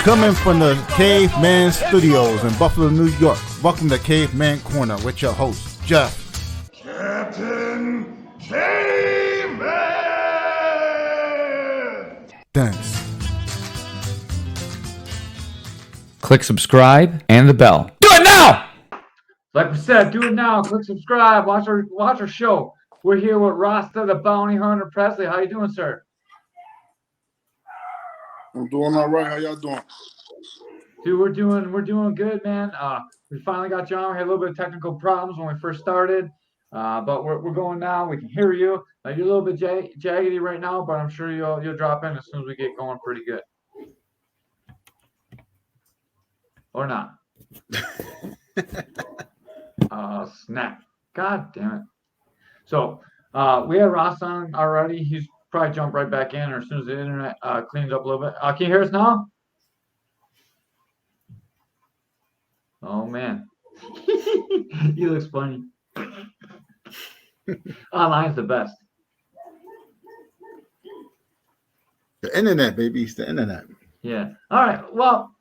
Coming from the Caveman Studios in Buffalo, New York. Welcome to Caveman Corner with your host, Jeff. Captain Caveman! Thanks. Click subscribe and the bell. Do it now! Like we said, do it now. Click subscribe. Watch our show. We're here with Rasta, the bounty hunter, Pressley. How you doing, sir? I'm doing all right. How y'all doing? Dude, we're doing good, man. We finally got you on. We had a little bit of technical problems when we first started, but we're going now. We can hear you. You're a little bit jaggedy right now, but I'm sure you'll drop in as soon as we get going pretty good. Or not. Snap. God damn it. So we had Ross on already. He's probably jumped right back in, or as soon as the internet cleans up a little bit. Can you hear us now? Oh, man. He looks funny. Online's the best. The internet, baby. It's the internet. Yeah. All right. Well,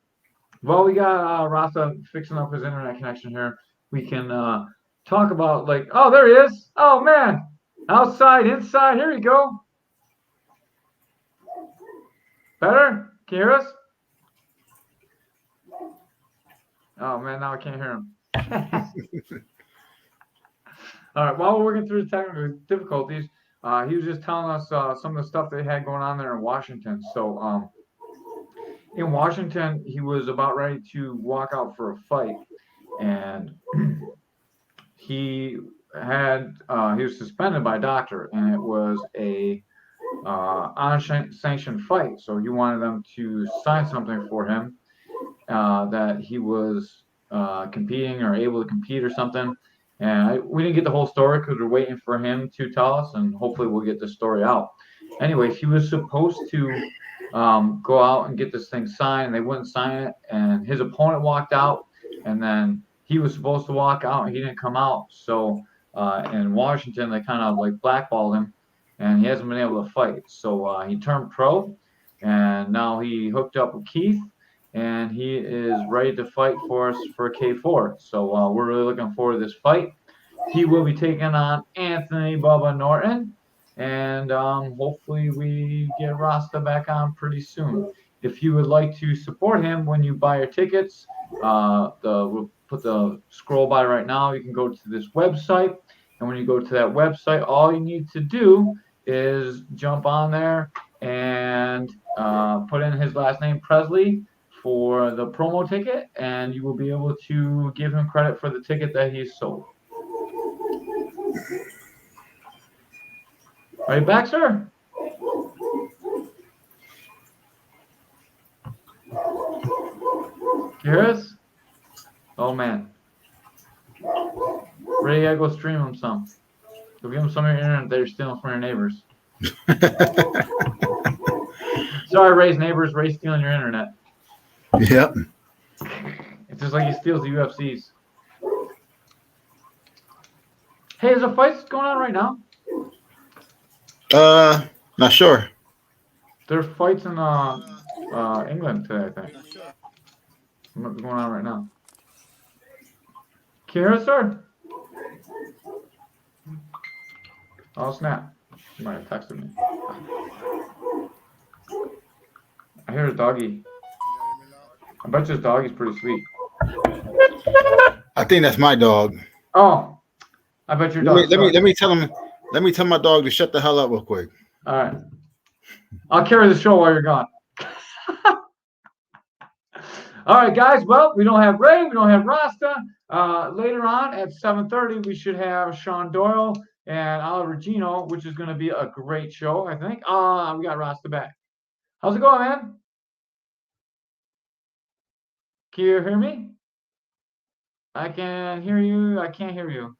we got Rasta fixing up his internet connection here. We can talk about, oh, there he is. Oh, man. Outside, inside. Here you go. Better? Can you hear us? Oh, man, now I can't hear him. All right, while we're working through the technical difficulties, he was just telling us some of the stuff they had going on there in Washington. So in Washington, he was about ready to walk out for a fight, and he was suspended by a doctor, and it was a unsanctioned fight. So he wanted them to sign something for him that he was competing or able to compete or something. And we didn't get the whole story because we're waiting for him to tell us, and hopefully we'll get the story out. Anyways, he was supposed to go out and get this thing signed. They wouldn't sign it, and his opponent walked out, and then he was supposed to walk out, and he didn't come out. So in Washington, they kind of blackballed him, and he hasn't been able to fight. So he turned pro, and now he hooked up with Keith, and he is ready to fight for us for K4. So we're really looking forward to this fight. He will be taking on Anthony Bubba Norton, and hopefully we get Rasta back on pretty soon. If you would like to support him when you buy your tickets, we'll put the scroll by right now. You can go to this website, and when you go to that website, all you need to do is jump on there and put in his last name, Pressley, for the promo ticket, and you will be able to give him credit for the ticket that he sold. Are you back, sir? You hear us? Oh, man. Ray, I go stream him some. Go give him some of your internet that you're stealing from your neighbors. Sorry, Ray's neighbors. Ray's stealing your internet. Yep. It's just like he steals the UFCs. Hey, is there fights going on right now? Not sure. There's fights in England today, I think. What's going on right now? Can you hear us, sir? Oh, snap. You might have texted me. I hear a doggy. I bet this doggy's pretty sweet. I think that's my dog. Oh, I bet your dog. Let me tell him. Let me tell my dog to shut the hell up real quick. All right. I'll carry the show while you're gone. All right, guys. Well, we don't have Ray. We don't have Rasta. Later on at 7:30, we should have Sean Doyle and Oliver Genoa, which is going to be a great show, I think. We got Rasta back. How's it going, man? Can you hear me? I can hear you. I can't hear you.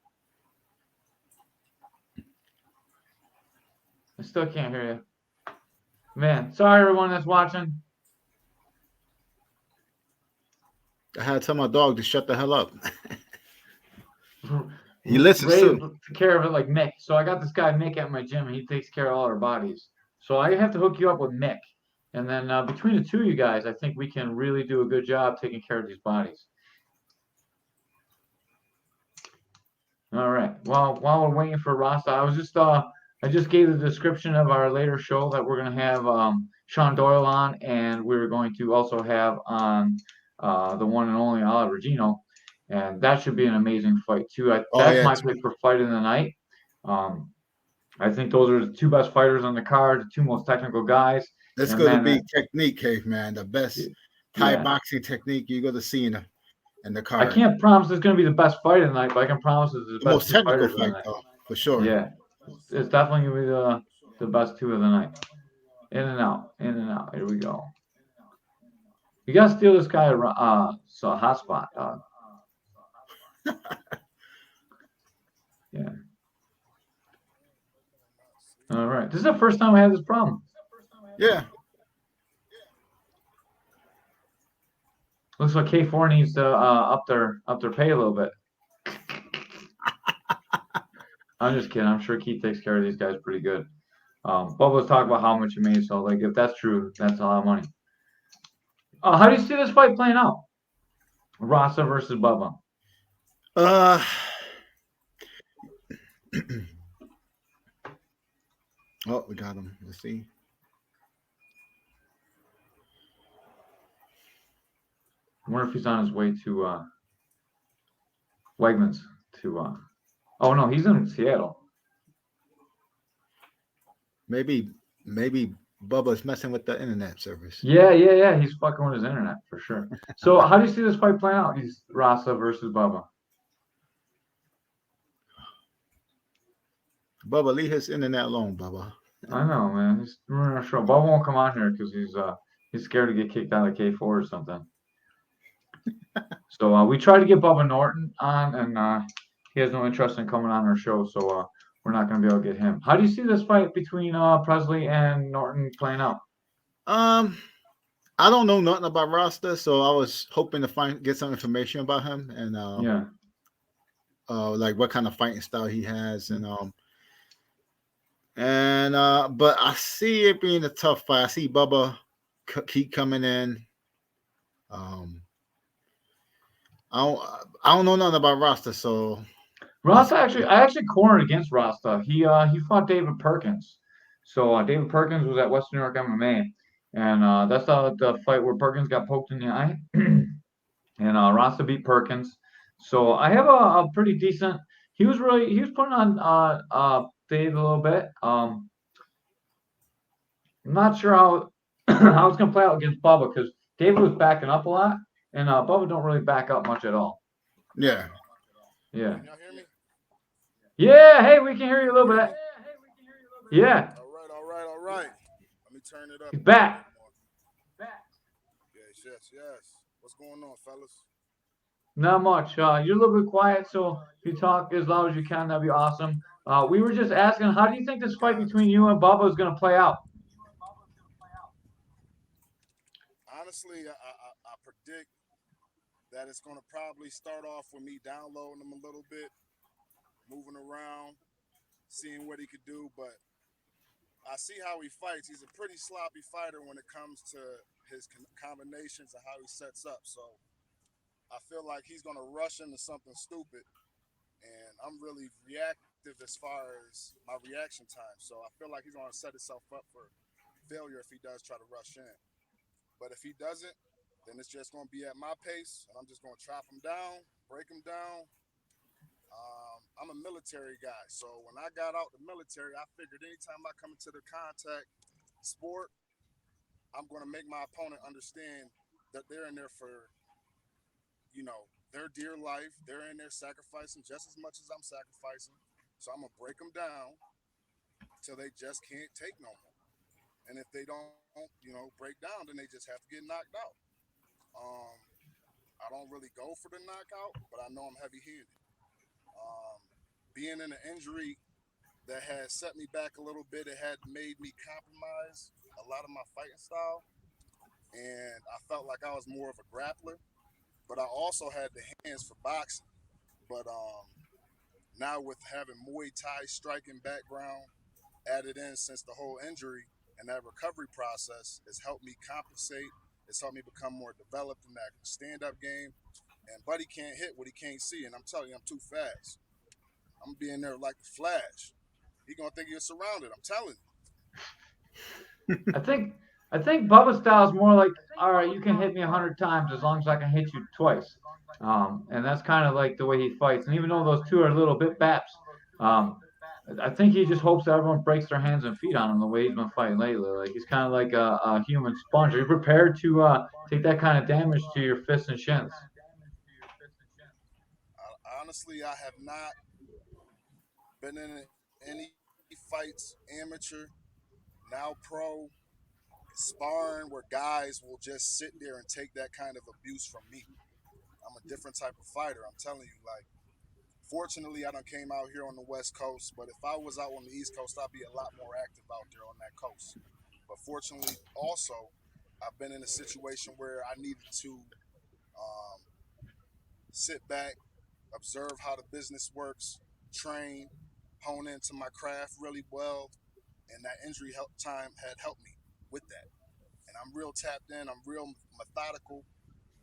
I still can't hear you. Man, sorry everyone that's watching. I had to tell my dog to shut the hell up. He listens Ray too. took care of it like Mick. So I got this guy Mick at my gym, and he takes care of all our bodies. So I have to hook you up with Mick. And then between the two of you guys, I think we can really do a good job taking care of these bodies. All right. Well, while we're waiting for Rasta, I just gave the description of our later show that we're gonna have Sean Doyle on, and we're going to also have on the one and only Ala Regino, and that should be an amazing fight too. That's my pick for fight of the night. I think those are the two best fighters on the card, the two most technical guys. It's going to be technique, Caveman. The best Thai boxing technique you're going to see in the card. I can't promise it's going to be the best fight of the night, but I can promise it's the best most technical fight, though, for sure. Yeah, it's definitely going to be the best two of the night. In and out, in and out. Here we go. You got to steal this guy so hot spot, dog. Yeah. All right. This is the first time I had this problem. Yeah. Looks like K4 needs to up their pay a little bit. I'm just kidding. I'm sure Keith takes care of these guys pretty good. Bubba's talking about how much he made, so like if that's true, that's a lot of money. How do you see this fight playing out? Rasta versus Bubba. Oh, we got him. Let's see. I wonder if he's on his way to Wegmans to oh no, he's in Seattle. Maybe Bubba's messing with the internet service. Yeah. He's fucking with his internet for sure. So how do you see this fight playing out? He's Rasta versus Bubba. Bubba, leave his internet alone, Bubba. I know, man. He's ruining our show. Bubba won't come on here because he's scared to get kicked out of K4 or something. So we tried to get Bubba Norton on, and he has no interest in coming on our show, so we're not going to be able to get him. How do you see this fight between Pressley and Norton playing out? I don't know nothing about Rasta, so I was hoping to get some information about him and like what kind of fighting style he has, but I see it being a tough fight. I see Bubba keep coming in. I don't know nothing about Rasta, so Rasta I actually cornered against Rasta. He fought David Perkins. So David Perkins was at Western New York MMA, and that's the fight where Perkins got poked in the eye, and Rasta beat Perkins. So I have a pretty decent. He was putting on Dave a little bit. I'm not sure how how it's gonna play out against Bubba because David was backing up a lot, and Bubba don't really back up much at all. Yeah. Can y'all hear me? Yeah. Hey, we can hear you a little bit. Yeah. All right. Let me turn it up. He's back. Yes. What's going on, fellas? Not much. You're a little bit quiet, so if you talk as loud as you can, that'd be awesome. We were just asking, how do you think this fight between you and Bubba is going to play out? Honestly, I predict that it's going to probably start off with me downloading him a little bit, moving around, seeing what he could do. But I see how he fights. He's a pretty sloppy fighter when it comes to his combinations and how he sets up. So I feel like he's going to rush into something stupid. And I'm really reactive as far as my reaction time. So I feel like he's going to set himself up for failure if he does try to rush in. But if he doesn't, then it's just going to be at my pace, and I'm just going to chop him down, break him down. I'm a military guy, so when I got out the military, I figured anytime I come into the contact sport, I'm going to make my opponent understand that they're in there for, their dear life. They're in there sacrificing just as much as I'm sacrificing. So I'm going to break them down till they just can't take no more. And if they don't, break down, then they just have to get knocked out. I don't really go for the knockout, but I know I'm heavy-handed. Being in an injury that had set me back a little bit, it had made me compromise a lot of my fighting style. And I felt like I was more of a grappler, but I also had the hands for boxing. But now with having Muay Thai striking background added in since the whole injury, And that recovery process has helped me compensate. It's helped me become more developed in that stand-up game. And Buddy can't hit what he can't see. And I'm telling you, I'm too fast. I'm being there like the Flash. He gonna think you're surrounded. I'm telling I think Bubba style is more like, all right, you can hit me 100 times as long as I can hit you twice. And that's kind of like the way he fights. And even though those two are a little bit baps, um, I think he just hopes that everyone breaks their hands and feet on him the way he's been fighting lately. Like he's kind of like a human sponge. Are you prepared to take that kind of damage to your fists and shins? you. Honestly, I have not been in any fights, amateur, now pro, sparring, where guys will just sit there and take that kind of abuse from me. I'm a different type of fighter. I'm telling you, like, fortunately, I done came out here on the West Coast, but if I was out on the East Coast, I'd be a lot more active out there on that coast. But fortunately, also, I've been in a situation where I needed to um, sit back, observe how the business works, train, hone into my craft really well, and that injury help time had helped me with that. And I'm real tapped in, I'm real methodical,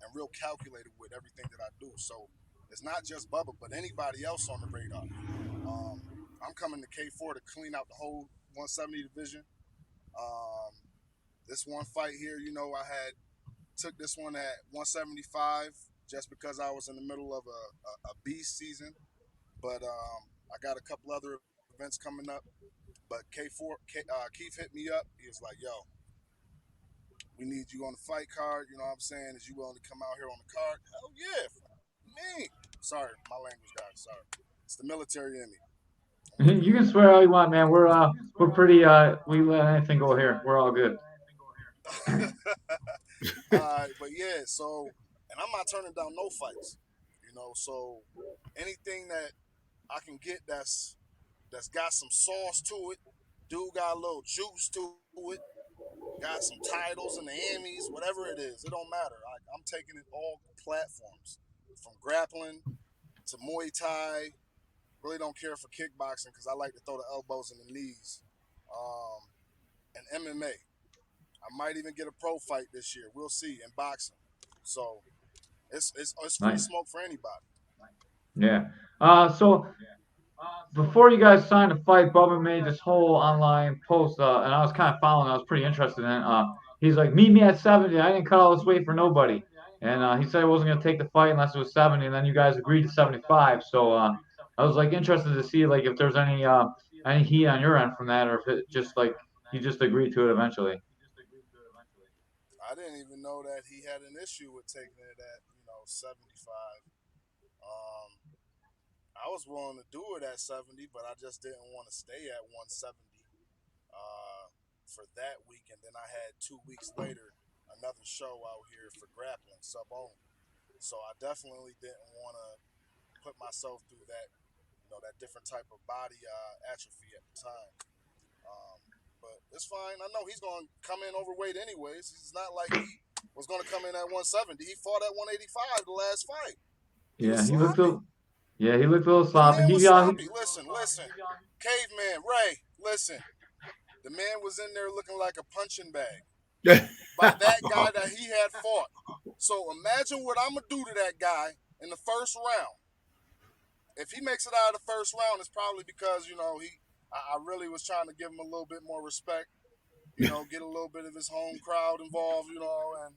and real calculated with everything that I do. So it's not just Bubba, but anybody else on the radar. I'm coming to K4 to clean out the whole 170 division. Um, this one fight here, I had took this one at 175 just because I was in the middle of a beast season. But I got a couple other events coming up. But Keith hit me up. He was like, yo, we need you on the fight card. You know what I'm saying? Is you willing to come out here on the card? Hell yeah. Me. Sorry, my language, guys. Sorry. It's the military in me. You can swear all you want, man. We're pretty we let anything go here. We're all good. But yeah, so, and I'm not turning down no fights, so anything that I can get that's got some sauce to it, dude got a little juice to it, got some titles and the Emmys, whatever it is, it don't matter. I'm taking it all platforms, from grappling to Muay Thai. Really don't care for kickboxing because I like to throw the elbows and the knees, and MMA. I might even get a pro fight this year. We'll see in boxing. So it's free Nice. smoke for anybody. Yeah. So before you guys signed to fight, Bubba made this whole online post, and I was kind of following. I was pretty interested in it. He's like, "Meet me at 70. I didn't cut all this weight for nobody." And he said he wasn't gonna take the fight unless it was 70. And then you guys agreed to 75. So I was like interested to see like if there's any heat on your end from that, or if it just like you just agreed to it eventually. I didn't even know that he had an issue with taking it at 75. Um, I was willing to do it at 70, but I just didn't want to stay at 170 for that week. And then I had 2 weeks later another show out here for grappling sub only. So I definitely didn't want to put myself through that, that different type of body atrophy at the time. Um, but it's fine. I know he's going to come in overweight anyways. It's not like he was going to come in at 170. He fought at 185 the last fight. He Yeah, was he looked sloppy. a yeah he looked a little The sloppy. man was sloppy. Listen. Caveman, Ray, listen. The man was in there looking like a punching bag by that guy that he had fought. So imagine what I'm going to do to that guy in the first round. If he makes it out of the first round, it's probably because, I really was trying to give him a little bit more respect, get a little bit of his home crowd involved, and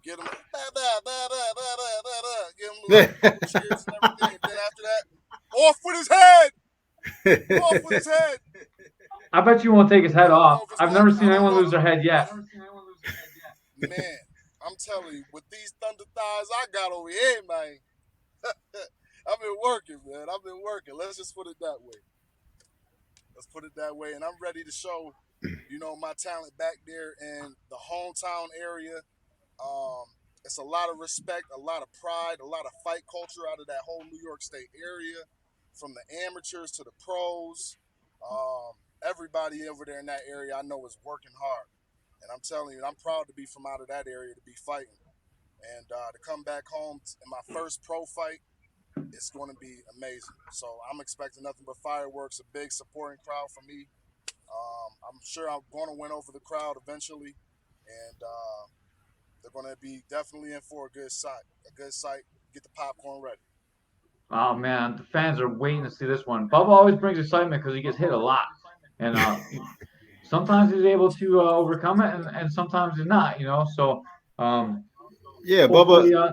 get him, give him a little couple cheers and everything. And then after that, off with his head! Off with his head! I bet you won't take his head I don't off. know if it's I've going never to, seen anyone lose their head yet. Man, I'm telling you, with these thunder thighs I got over here, man, I've been working, man. I've been working. Let's just put it that way. Let's put it that way. And I'm ready to show, my talent back there in the hometown area. It's a lot of respect, a lot of pride, a lot of fight culture out of that whole New York State area, from the amateurs to the pros. Everybody over there in that area I know is working hard. And I'm telling you, I'm proud to be from out of that area to be fighting. And to come back home in my first pro fight, it's going to be amazing. So I'm expecting nothing but fireworks, a big supporting crowd for me. I'm sure I'm going to win over the crowd eventually, and they're going to be definitely in for a good sight. A good sight. Get the popcorn ready. Oh man, the fans are waiting to see this one. Bubba always brings excitement because he gets hit a lot, and sometimes he's able to overcome it, and sometimes he's not. So um, Yeah, hopefully, go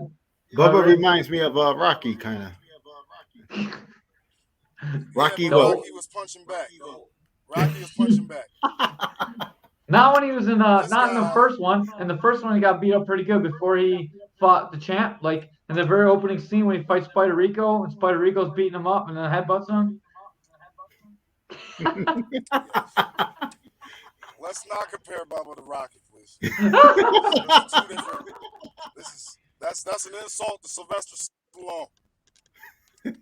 Bubba ahead, reminds me of Rocky, kind of. Yeah, Rocky but what? Rocky was punching back. Rocky was punching back. Not when he was in This not in the guy, first one. In the first one, he got beat up pretty good before he fought the champ. Like in the very opening scene when he fights Spider Rico, and Spider Rico's beating him up and then headbutts him. let's not compare Bubba to Rocky, please. Those are two different. That's an insult to Sylvester Stallone.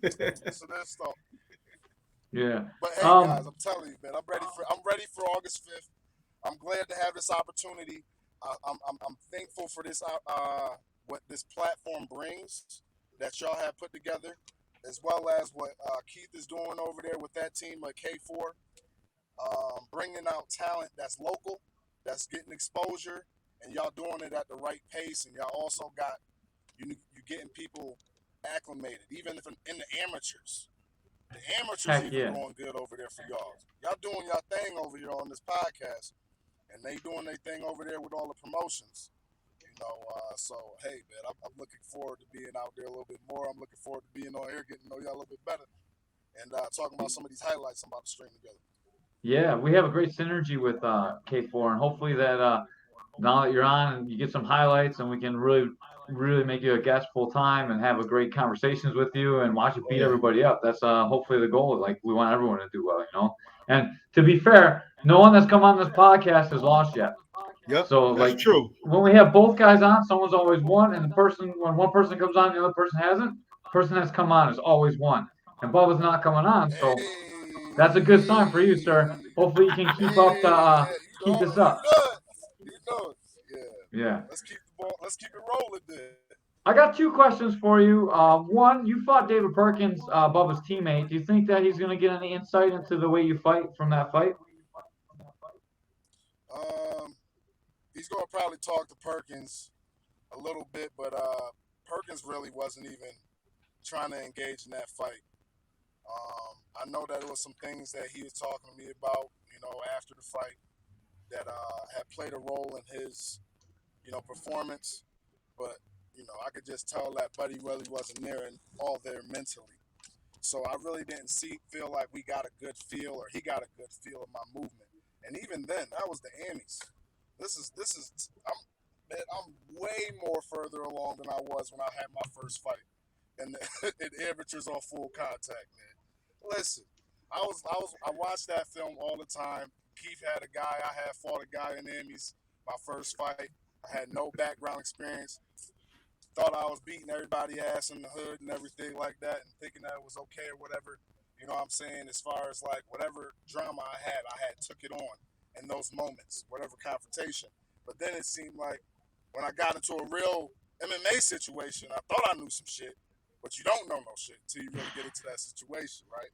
It's an insult. Yeah. But hey, guys, I'm telling you, man, I'm ready for August 5th. I'm glad to have this opportunity. I'm thankful for this what this platform brings that y'all have put together, as well as what Keith is doing over there with that team at K4, bringing out talent that's local, that's getting exposure, and y'all doing it at the right pace. And y'all also got you getting people acclimated, even if in the amateurs. The amateurs Heck even yeah. going good over there for y'all. Y'all doing y'all thing over here on this podcast, and they doing their thing over there with all the promotions. So hey, man, I'm looking forward to being out there a little bit more. I'm looking forward to being on here, getting to know y'all a little bit better, and talking about some of these highlights I'm about to string together. Yeah, we have a great synergy with K4, and hopefully that now that you're on and you get some highlights, and we can really make you a guest full time and have a great conversations with you and watch you beat everybody up. That's hopefully the goal. Like we want everyone to do well. And to be fair, no one that's come on this podcast has lost yet. Yep, So that's like true. when we have both guys on, someone's always won, and when one person comes on, the other person hasn't. The person that's come on is always won, and Bubba's not coming on, Hey, so that's a good sign for you, sir. Hopefully you can keep up the hey, yeah, keep this you up. know it, you know it. Yeah, Yeah. let's keep the ball. Let's keep it rolling then. I got two questions for you. One, you fought David Perkins, Bubba's teammate. Do you think that he's going to get any insight into the way you fight from that fight? Um, he's gonna probably talk to Perkins a little bit, but Perkins really wasn't even trying to engage in that fight. I know that there was some things that he was talking to me about, after the fight that had played a role in his, performance. But, I could just tell that Buddy really wasn't there and all there mentally. So I really didn't feel like we got a good feel, or he got a good feel of my movement. And even then, that was the Amis. I'm way more further along than I was when I had my first fight, and the amateurs on full contact, man. Listen, I watched that film all the time. Keith had a guy, I had fought a guy in Emmys, my first fight. I had no background experience. Thought I was beating everybody ass in the hood and everything like that, and thinking that it was okay or whatever. You know what I'm saying? As far as like whatever drama I had took it on in those moments, whatever confrontation. But then it seemed like when I got into a real MMA situation, I thought I knew some shit, but you don't know no shit until you really get into that situation, right?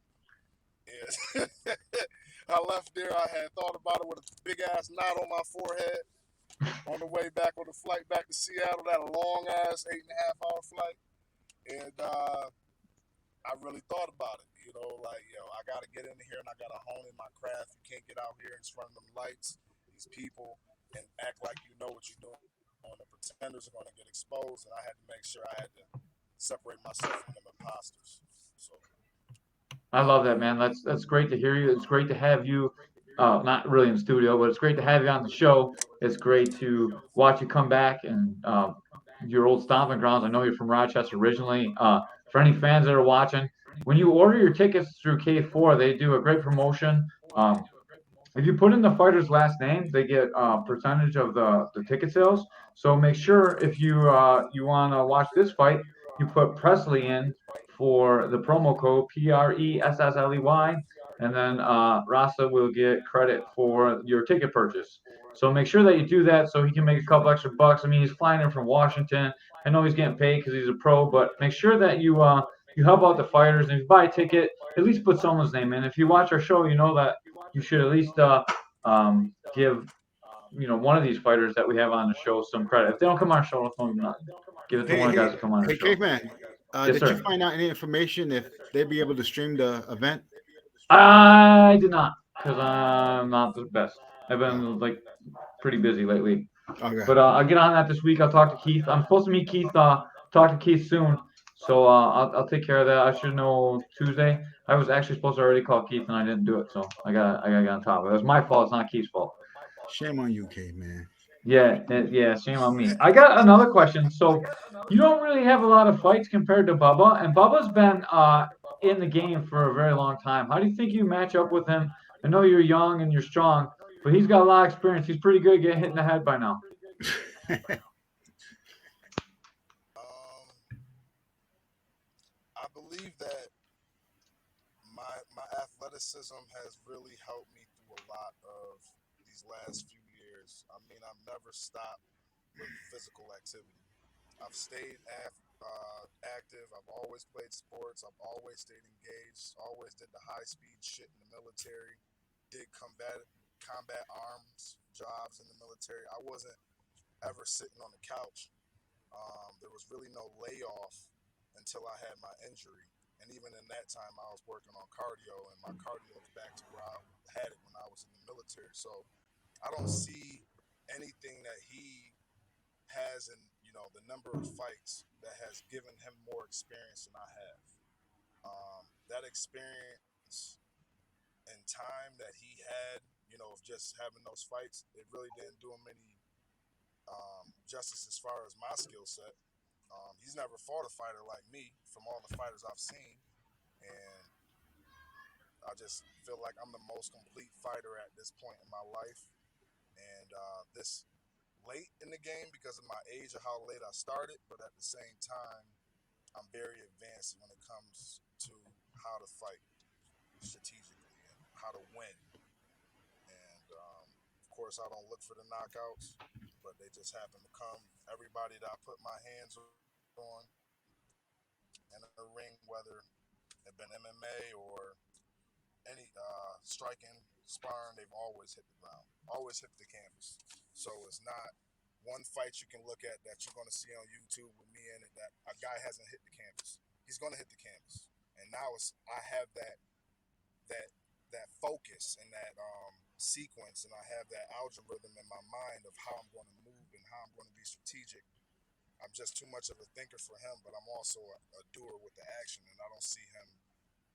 Yeah. I left there. I had thought about it with a big ass knot on my forehead on the way back on the flight back to Seattle. That a long ass 8.5 hour flight, and I really thought about it. I got to get in here and I got to hone in my craft. You can't get out here in front of them lights, these people, and act like you know what you're doing. The pretenders are going to get exposed, and I had to make sure I had to separate myself from them imposters. So. I love that, man. That's great to hear you. It's great to have you, not really in the studio, but it's great to have you on the show. It's great to watch you come back and your old stomping grounds. I know you're from Rochester originally. For any fans that are watching, when you order your tickets through K4, they do a great promotion. If you put in the fighter's last name, they get a percentage of the ticket sales. So make sure if you want to watch this fight, you put Pressley in for the promo code PRESSLEY, and then Rasta will get credit for your ticket purchase. So make sure that you do that so he can make a couple extra bucks. I mean, he's flying in from Washington. I know he's getting paid because he's a pro, but make sure that you help out the fighters. And if you buy a ticket, at least put someone's name in. If you watch our show, you know that you should at least give one of these fighters that we have on the show some credit. If they don't come on our show, don't nothing. Give it to one of the guys that come on our Hey, show. Caveman. Yes, Did you sir. find out any information if they'd be able to stream the event? I did not, because I'm not the best. I've been like pretty busy lately. Okay. But I'll get on that this week. I'll talk to Keith. I'm supposed to meet Keith. Talk to Keith soon. So I'll take care of that. I should know Tuesday. I was actually supposed to already call Keith and I didn't do it. So I got to get on top of it. It was my fault. It's not Keith's fault. Shame on you, Caveman. Yeah, shame on me. I got another question. So you don't really have a lot of fights compared to Bubba, and Bubba's been in the game for a very long time. How do you think you match up with him? I know you're young and you're strong, but he's got a lot of experience. He's pretty good at getting hit in the head by now. I believe that my athleticism has really helped me through a lot of these last few years. I mean, I've never stopped with physical activity. I've stayed active. I've always played sports. I've always stayed engaged. Always did the high speed shit in the military. Did combat arms jobs in the military. I wasn't ever sitting on the couch. There was really no layoff until I had my injury. And even in that time, I was working on cardio, and my cardio is back to where I had it when I was in the military. So I don't see anything that he has in the number of fights that has given him more experience than I have. That experience and time that he had, of just having those fights, it really didn't do him any justice as far as my skill set. He's never fought a fighter like me from all the fighters I've seen, and I just feel like I'm the most complete fighter at this point in my life. And this late in the game because of my age or how late I started, but at the same time, I'm very advanced when it comes to how to fight strategically and how to win. And of course, I don't look for the knockouts, but they just happen to come. Everybody that I put my hands on in a ring, whether it been MMA or any striking, sparring, they've always hit the ground, always hit the canvas. So it's not one fight you can look at that you're going to see on YouTube with me in it that a guy hasn't hit the canvas. He's going to hit the canvas, and now I have that focus and that sequence, and I have that algorithm in my mind of how I'm going to move and how I'm going to be strategic. I'm just too much of a thinker for him, but I'm also a doer with the action, and I don't see him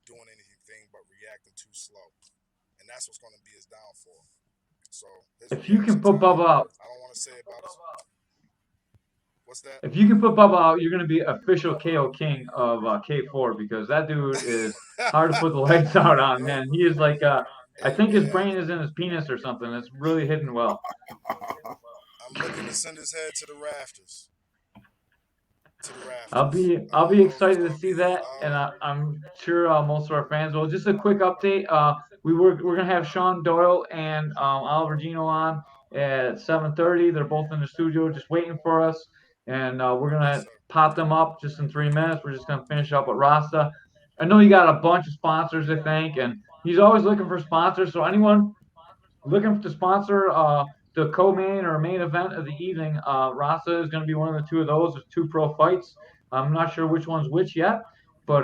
doing anything but reacting too slow. And that's what's going to be his downfall. So if you can put Bubba out, I don't want to say about his. What's that? If you can put Bubba out, you're going to be official KO king of K4 because that dude is hard to put the lights out on, man. He is like, I think his brain is in his penis or something. It's really hidden well. I'm looking to send his head to the rafters. I'll be excited to see that, and I'm sure most of our fans will. Just a quick update: we're gonna have Sean Doyle and Oliver Genoa on at 7:30. They're both in the studio, just waiting for us, and we're gonna pop them up just in 3 minutes. We're just gonna finish up with Rasta. I know you got a bunch of sponsors, I think, and he's always looking for sponsors. So anyone looking to sponsor the co-main or main event of the evening, Rasta is going to be one of the two of those. There's 2 pro fights. I'm not sure which one's which yet, but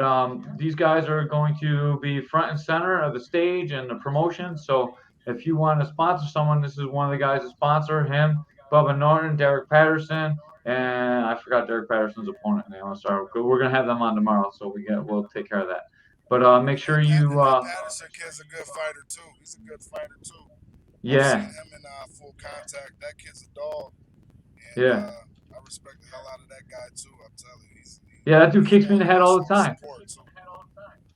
these guys are going to be front and center of the stage and the promotion. So if you want to sponsor someone, this is one of the guys to sponsor him, Bubba Norton, Derek Patterson, and I forgot Derek Patterson's opponent name. I'm sorry. We're going to have them on tomorrow, so we'll take care of that. But make sure you. Patterson kid's a good fighter too. He's a good fighter too. Yeah. I've seen him in full contact. That kid's a dog. And, yeah. I respect the hell out of that guy too. I'm telling you. Yeah, that dude kicks me in the head all the time.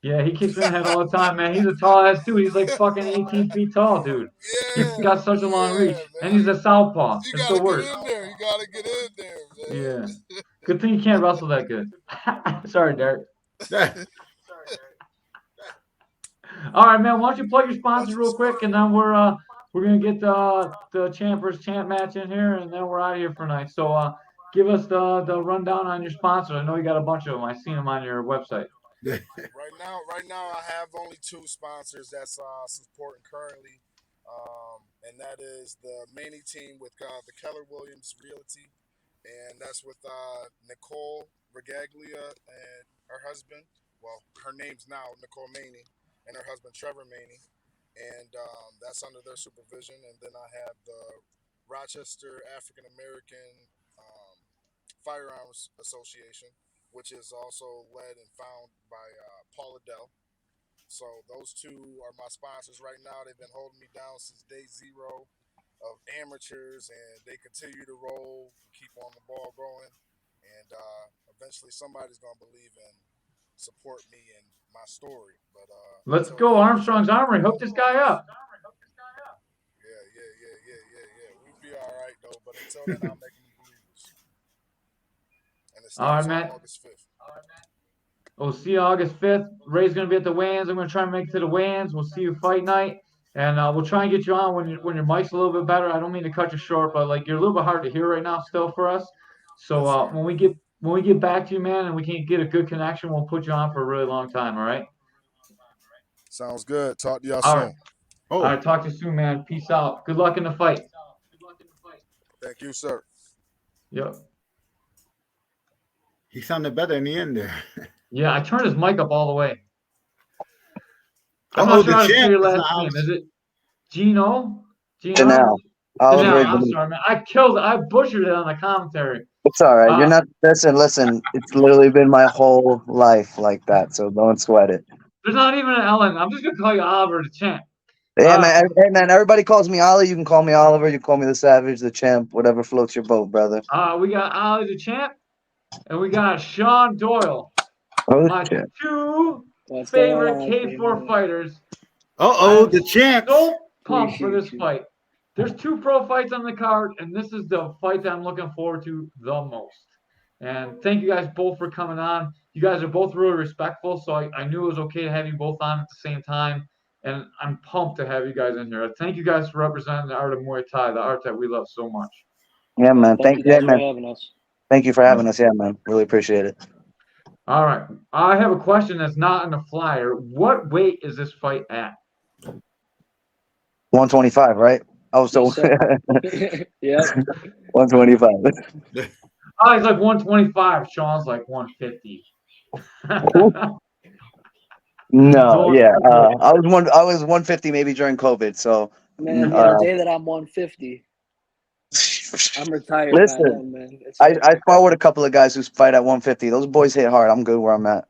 Yeah, he kicks me in the head all the time, man. He's a tall ass dude. He's like fucking 18 feet tall, dude. Yeah, he's got such a long reach, man. And he's a southpaw. It's the worst. You gotta get in there, man. Yeah. Good thing you can't wrestle that good. Sorry, Derek. All right, man. Why don't you plug your sponsors real quick, and then we're gonna get the champ versus champ match in here, and then we're out of here for tonight. So give us the rundown on your sponsors. I know you got a bunch of them. I seen them on your website. Right now, I have only two sponsors that's supporting currently, and that is the Manny team with the Keller Williams Realty, and that's with Nicole Regaglia and her husband. Well, her name's now Nicole Maney, and her husband Trevor Maney, and that's under their supervision. And then I have the Rochester African American Firearms Association, which is also led and found by Paul Adele. So those two are my sponsors right now. They've been holding me down since day zero of amateurs, and they continue to roll, keep on the ball going, and eventually somebody's gonna believe and support me and my story. But Let's until go, then, I'm trying Armstrong's to keep Armory. it Hook going. this guy up. Yeah. We'll be all right though. But until then, I'll make them believers, and it All right, starts on man. August 5th. We'll see you August 5th. Ray's going to be at the weigh-ins. I'm going to try and make it to the weigh-ins. We'll see you fight night. And we'll try and get you on when your mic's a little bit better. I don't mean to cut you short, but like you're a little bit hard to hear right now still for us. So Yes, sir. when we get back to you, man, and we can get a good connection, we'll put you on for a really long time. All right. Sounds good. Talk to y'all All right. soon. All Oh, right. Talk to you soon, man. Peace out. Good luck in the fight. Thank you, sir. Yep. he sounded better in the end there. Yeah, I turned his mic up all the way. I'm Uh-oh, not sure the how to say champ your is in the last name. house. Is it Gino? Gino? Janelle. Oliver Janelle. I'm Ridley. sorry, man. I butchered it on the commentary. It's all right. You're Uh, not. Listen. It's literally been my whole life like that. So don't sweat it. there's not even an Ellen. I'm just gonna call you Oliver the champ. Yeah, Uh, man. Hey, man. Everybody calls me Ollie. You can call me Oliver. You can call me the Savage, the Champ, whatever floats your boat, brother. we got Ali the champ, and we got Sean Doyle. Oh, My shit. two What's going favorite on, K4 Caveman? fighters. Uh-oh, I'm the champs. so pumped for this Appreciate you. fight. There's two pro fights on the card, and this is the fight that I'm looking forward to the most. And thank you guys both for coming on. You guys are both really respectful, so I knew it was okay to have you both on at the same time. And I'm pumped to have you guys in here. Thank you guys for representing the art of Muay Thai, the art that we love so much. Yeah, man. Thank you Yeah, guys for man. having us. Thank you for having us. Yeah, man. Really appreciate it. All right. I have a question that's not in the flyer. What weight is this fight at? 125, right? Oh, so Yes, sir. Yep. 125. Oh, he's like 125. Sean's like 150. No, Don't- yeah. I was 150 maybe during COVID. So, Man, yeah, the uh, day that I'm 150, I'm retired by listen. then, man. It's I over. spar with a couple of guys who fight at 150. Those boys hit hard. I'm good where I'm at.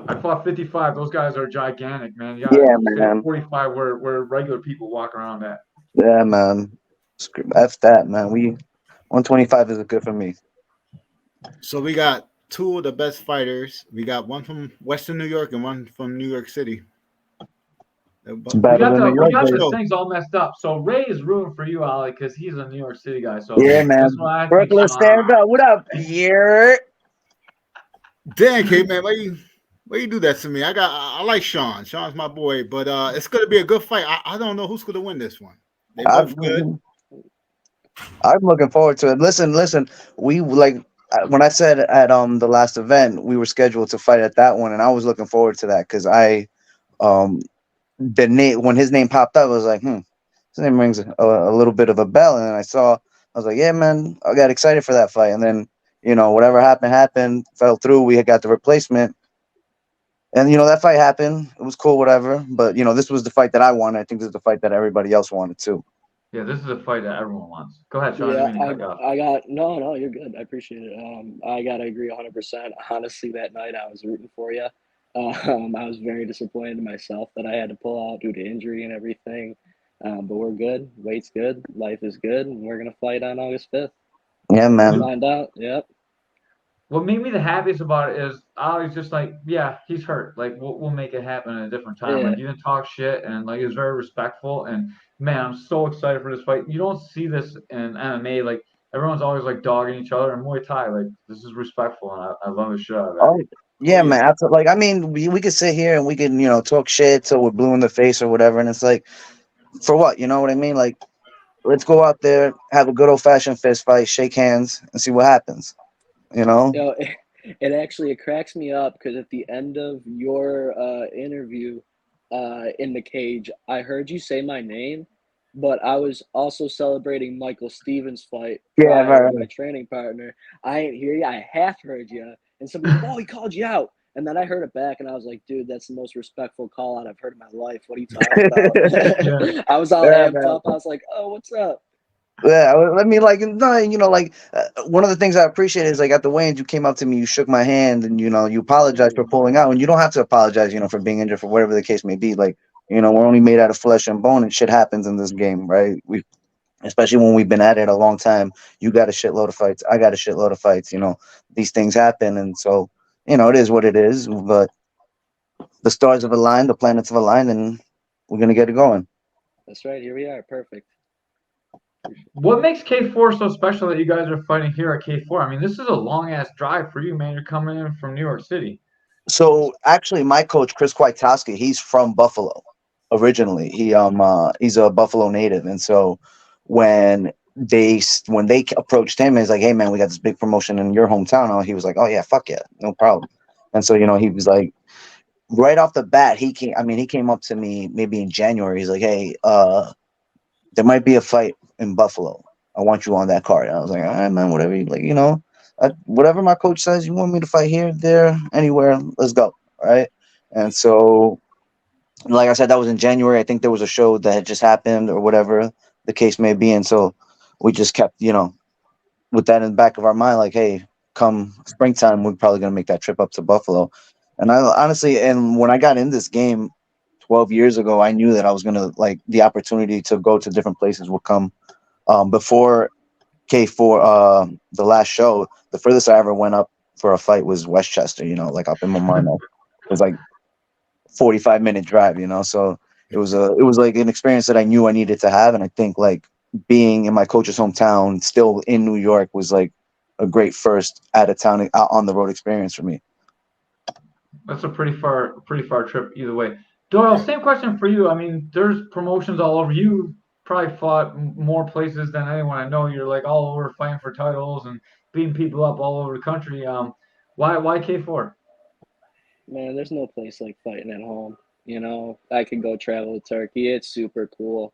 I fought 55. Those guys are gigantic, man. You Yeah, gotta stay at man. 45 where regular people walk around at. Yeah, man. F that, man. 125 is good for me. So we got two of the best fighters. We got one from Western New York and one from New York City. It's better than New We York, got baby. the things all messed up. So Ray is rooting for you, Ali, because he's a New York City guy. So Yeah, this man. is why I think Brooklyn, Sean. stand up. What up, Pierre? Damn, Kate, man, why you do that to me? I like Sean. Sean's my boy, but it's gonna be a good fight. I don't know who's gonna win this one. They both good. I'm looking forward to it. Listen. We when I said at the last event we were scheduled to fight at that one, and I was looking forward to that because the name when his name popped up, I was like, his name rings a little bit of a bell, and then I was like, yeah, man, I got excited for that fight, and then whatever happened, fell through. We had got the replacement, and that fight happened. It was cool, whatever. But this was the fight that I wanted. I think this is the fight that everybody else wanted too. Yeah, this is a fight that everyone wants. Go ahead, Sean. Yeah, I didn't mean to cut you off. I got no, you're good. I appreciate it. I gotta agree 100%. Honestly, that night I was rooting for you. I was very disappointed in myself that I had to pull out due to injury and everything. But we're good. Weight's good. Life is good, and we're gonna fight on August 5th. Yeah, man. We'll find out. Yep. What made me the happiest about it is Ali's just like, yeah, he's hurt. Like we'll make it happen at a different time. Yeah. Like you didn't talk shit, and like he was very respectful. And man, I'm so excited for this fight. You don't see this in MMA. Like everyone's always like dogging each other. In Muay Thai, like this is respectful, and I love the shit out of it. Oh, yeah, man. Like, I mean, we could sit here and we can, talk shit till we're blue in the face or whatever. And it's like, for what? You know what I mean? Like, let's go out there, have a good old fashioned fist fight, shake hands, and see what happens. You know? Yo, It cracks me up because at the end of your interview in the cage, I heard you say my name, but I was also celebrating Michael Stevens' fight Yeah, right, prior, my right. training partner. I didn't hear you. I half heard you, and somebody's like, "Oh, he called you out." And then I heard it back, and I was like, "Dude, that's the most respectful call out I've heard in my life. What are you talking about?" Yeah. I was all Yeah, amped man. up. I was like, "Oh, what's up?" Yeah, I mean, like, no, like, one of the things I appreciate is like at the weigh-ins, you came up to me, you shook my hand, and you apologized for pulling out, and you don't have to apologize, for being injured for whatever the case may be. Like, we're only made out of flesh and bone, and shit happens in this game, right? Especially when we've been at it a long time. You got a shitload of fights, I got a shitload of fights. These things happen, and so it is what it is. But the stars have aligned, the planets have aligned, and we're gonna get it going. That's right. Here we are. Perfect. What makes K4 so special that you guys are fighting here at K4? I mean, this is a long ass drive for you, man. You're coming in from New York City. So actually, my coach Chris Kwiatkowski, he's from Buffalo originally. He's a Buffalo native, and so when they approached him, he's like, "Hey man, we got this big promotion in your hometown." He was like, "Oh yeah, fuck yeah, no problem." And so he was like, right off the bat, he came. I mean, he came up to me maybe in January. He's like, "Hey, there might be a fight in Buffalo. I want you on that card." And I was like, "All right, man, whatever you like, whatever my coach says. You want me to fight here, there, anywhere? Let's go." All right. And so, like I said, that was in January. I think there was a show that had just happened or whatever the case may be, and so we just kept, with that in the back of our mind, like, hey, come springtime, we're probably gonna make that trip up to Buffalo. And I honestly, and when I got in this game 12 years ago, I knew that I was gonna like the opportunity to go to different places would come. Before K4, the last show, the furthest I ever went up for a fight was Westchester. Like up in Mamaroneck. It was like 45-minute drive. So it was like an experience that I knew I needed to have, and I think like being in my coach's hometown, still in New York, was like a great first out of town, out on the road experience for me. That's a pretty far trip either way. Doyle, same question for you. I mean, there's promotions all over. You probably fought more places than anyone I know. You're like all over fighting for titles and beating people up all over the country. Why K4? Man, there's no place like fighting at home. I could go travel to Turkey. It's super cool.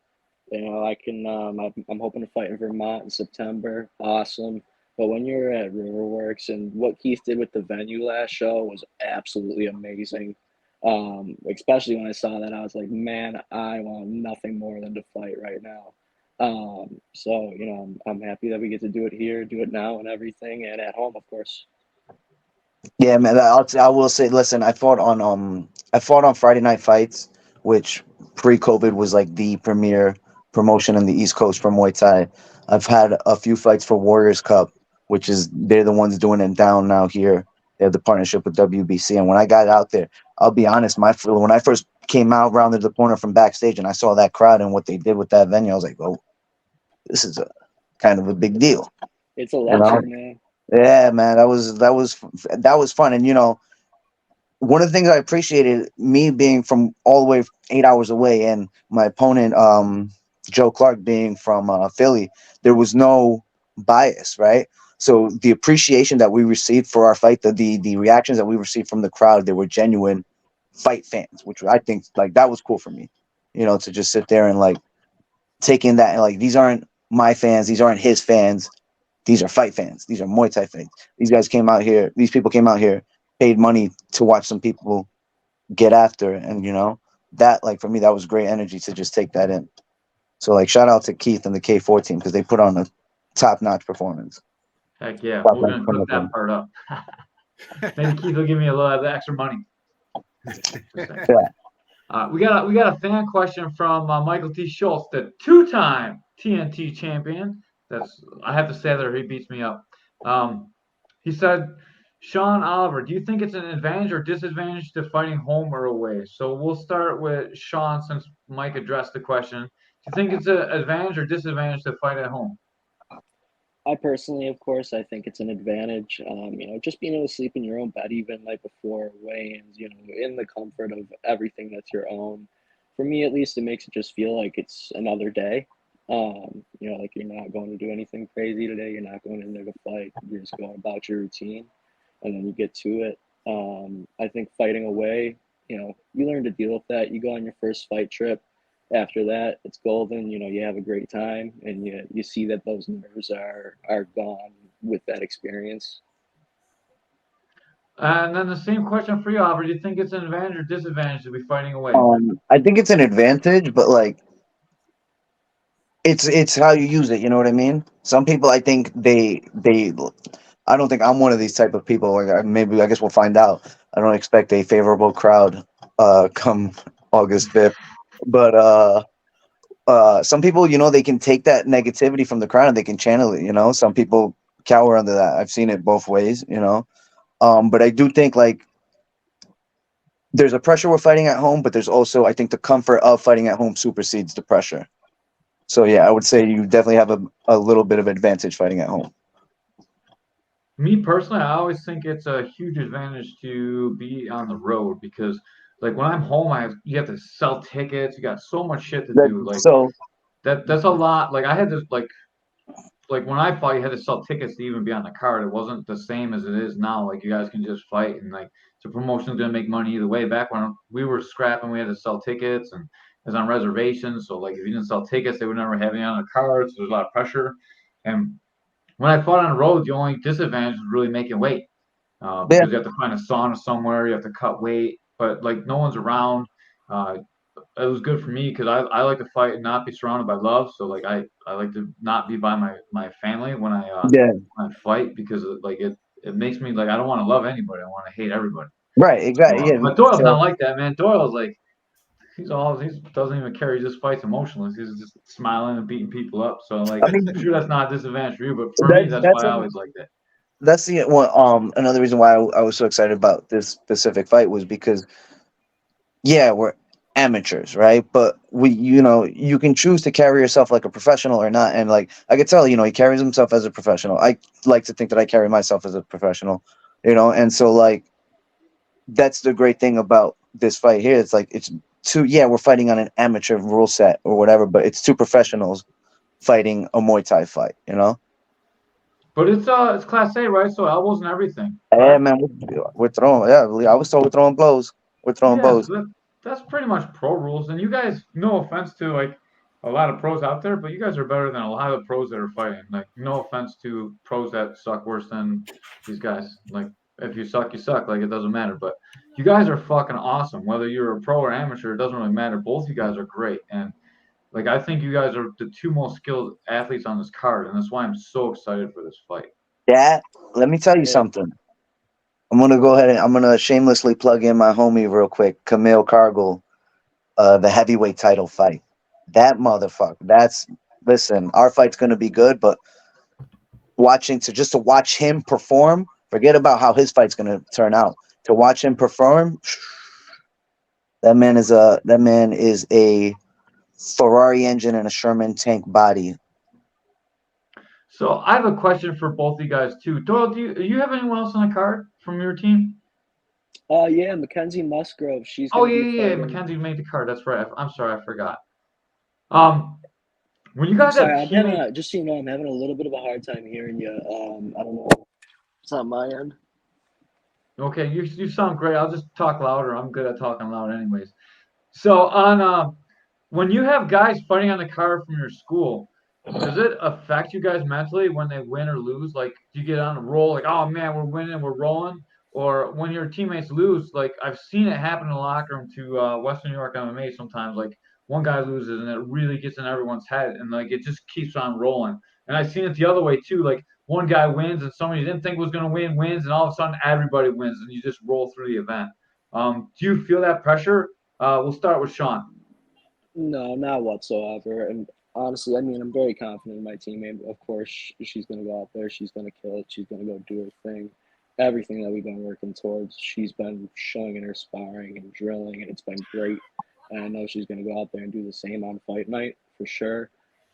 I can. I'm hoping to fight in Vermont in September. Awesome. But when you're at Riverworks and what Keith did with the venue last show was absolutely amazing. Especially when I saw that, I was like, man, I want nothing more than to fight right now. So I'm happy that we get to do it here, do it now, and everything, and at home, of course. Yeah, man. I will say, listen, I fought on Friday Night Fights, which pre-COVID was like the premier promotion in the East Coast for Muay Thai. I've had a few fights for Warriors Cup, which is they're the ones doing it down now here. They have the partnership with WBC, and when I got out there, I'll be honest, when I first came out rounded the corner from backstage and I saw that crowd and what they did with that venue, I was like, oh, this is a kind of a big deal, It's you know? electric, man. Yeah, man, that was fun, and one of the things I appreciated, me being from all the way 8 hours away, and my opponent, Joe Clark, being from Philly, there was no bias, right? So the appreciation that we received for our fight, the reactions that we received from the crowd, they were genuine fight fans, which I think like that was cool for me, to just sit there and like take in that, and like these aren't my fans, these aren't his fans, these are fight fans. These are Muay Thai fans. These guys came out here. These people came out here, paid money to watch some people get after, and that, like, for me, that was great energy to just take that in. So like, shout out to Keith and the K4 team because they put on a top notch performance. Heck yeah, Top we're notch gonna cook that performance. part up. Maybe Keith will give me a little extra money. Yeah. We got a fan question from Michael T. Schultz, the two-time TNT champion. I have to say that he beats me up. He said, Sean Oliver, do you think it's an advantage or disadvantage to fighting home or away? So we'll start with Sean since Mike addressed the question. Do you think it's an advantage or disadvantage to fight at home? I personally, of course, I think it's an advantage. Just being able to sleep in your own bed even night before weigh-ins, in the comfort of everything that's your own. For me, at least, it makes it just feel like it's another day. Like you're not going to do anything crazy today. You're not going in there to fight. You're just going about your routine. and then you get to it. I think fighting away, you learn to deal with that. You go on your first fight trip. After that, it's golden. You have a great time, and you see that those nerves are gone with that experience. And then the same question for you, Albert. Do you think it's an advantage or disadvantage to be fighting away? I think it's an advantage, but like it's how you use it. You know what I mean? Some people, I think they. I don't think I'm one of these type of people. Like maybe I guess we'll find out. I don't expect a favorable crowd come August 5th, but some people, they can take that negativity from the crowd and they can channel it. Some people cower under that. I've seen it both ways. But I do think like there's a pressure we're fighting at home, but there's also I think the comfort of fighting at home supersedes the pressure. So yeah, I would say you definitely have a little bit of advantage fighting at home. Me personally, I always think it's a huge advantage to be on the road because, like, when I'm home, you have to sell tickets. You got so much shit to do. Like So that's a lot. Like I had to like when I fought, you had to sell tickets to even be on the card. It wasn't the same as it is now. Like you guys can just fight and like the promotion's gonna make money either way. Back when we were scrapping, we had to sell tickets and it was on reservations. So like if you didn't sell tickets, they would never have you on the card. So there's a lot of pressure. And when I fought on the road, the only disadvantage was really making weight yeah, because you have to find a sauna somewhere, you have to cut weight, but like no one's around. Uh, it was good for me because I like to fight and not be surrounded by love. So like I like to not be by my family yeah, when I fight because it makes me like I don't want to love anybody. I want to hate everybody. right, exactly, yeah. But Doyle's So not like that, man. Doyle's like he doesn't even care. He just fights emotionless. He's just smiling and beating people up. So like I I'm mean sure that's not a disadvantage for you, but for me that's that's that's why I always like that. that's the one. Another reason why I was so excited about this specific fight was because yeah, we're amateurs, right? But you can choose to carry yourself like a professional or not. And like I could tell, he carries himself as a professional. I like to think that I carry myself as a professional, and so like that's the great thing about this fight here. It's like it's two, yeah, we're fighting on an amateur rule set or whatever, but it's two professionals fighting a Muay Thai fight. But it's class A, right? So elbows and everything, Yeah, correct? man, we're throwing. Yeah, I was told we're throwing blows. We're throwing Yeah, blows. so that's pretty much pro rules. And you guys, no offense to like a lot of pros out there, but you guys are better than a lot of the pros that are fighting. Like, no offense to pros that suck worse than these guys. Like, if you suck, you suck. Like, it doesn't matter. But you guys are fucking awesome. Whether you're a pro or amateur, it doesn't really matter. Both you guys are great. And like, I think you guys are the two most skilled athletes on this card, and that's why I'm so excited for this fight. That let me tell you Yeah, something. I'm gonna shamelessly plug in my homie real quick, Camille Cargill, the heavyweight title fight. That motherfucker. Listen, our fight's gonna be good, but just to watch him perform, forget about how his fight's gonna turn out. To watch him perform, that man is a Ferrari engine and a Sherman tank body. So I have a question for both you guys too. Doyle, do you have anyone else on the card from your team? yeah, Mackenzie Musgrove. She's Oh gonna yeah, be yeah, yeah. fighting. Mackenzie made the card. That's right. I'm sorry, I forgot. Um, when you I'm guys sorry, have I'm having teammates, just so you know, I'm having a little bit of a hard time hearing you. I don't know. It's not my end. okay, you sound great. I'll just talk louder. I'm good at talking loud, anyways. So on when you have guys fighting on the card from your school, does it affect you guys mentally when they win or lose? Like, do you get on a roll, like, oh man, we're winning, we're rolling? Or when your teammates lose, like I've seen it happen in the locker room to Western New York MMA sometimes. Like one guy loses and it really gets in everyone's head, and like it just keeps on rolling. And I've seen it the other way too. Like one guy wins and somebody you didn't think was going to win wins, and all of a sudden everybody wins, and you just roll through the event. Do you feel that pressure? We'll start with Sean. No, not whatsoever. And honestly, I mean, I'm very confident in my teammate. Of course, she's going to go out there. She's going to kill it. She's going to go do her thing. Everything that we've been working towards, she's been showing in her sparring and drilling, and it's been great. And I know she's going to go out there and do the same on fight night for sure.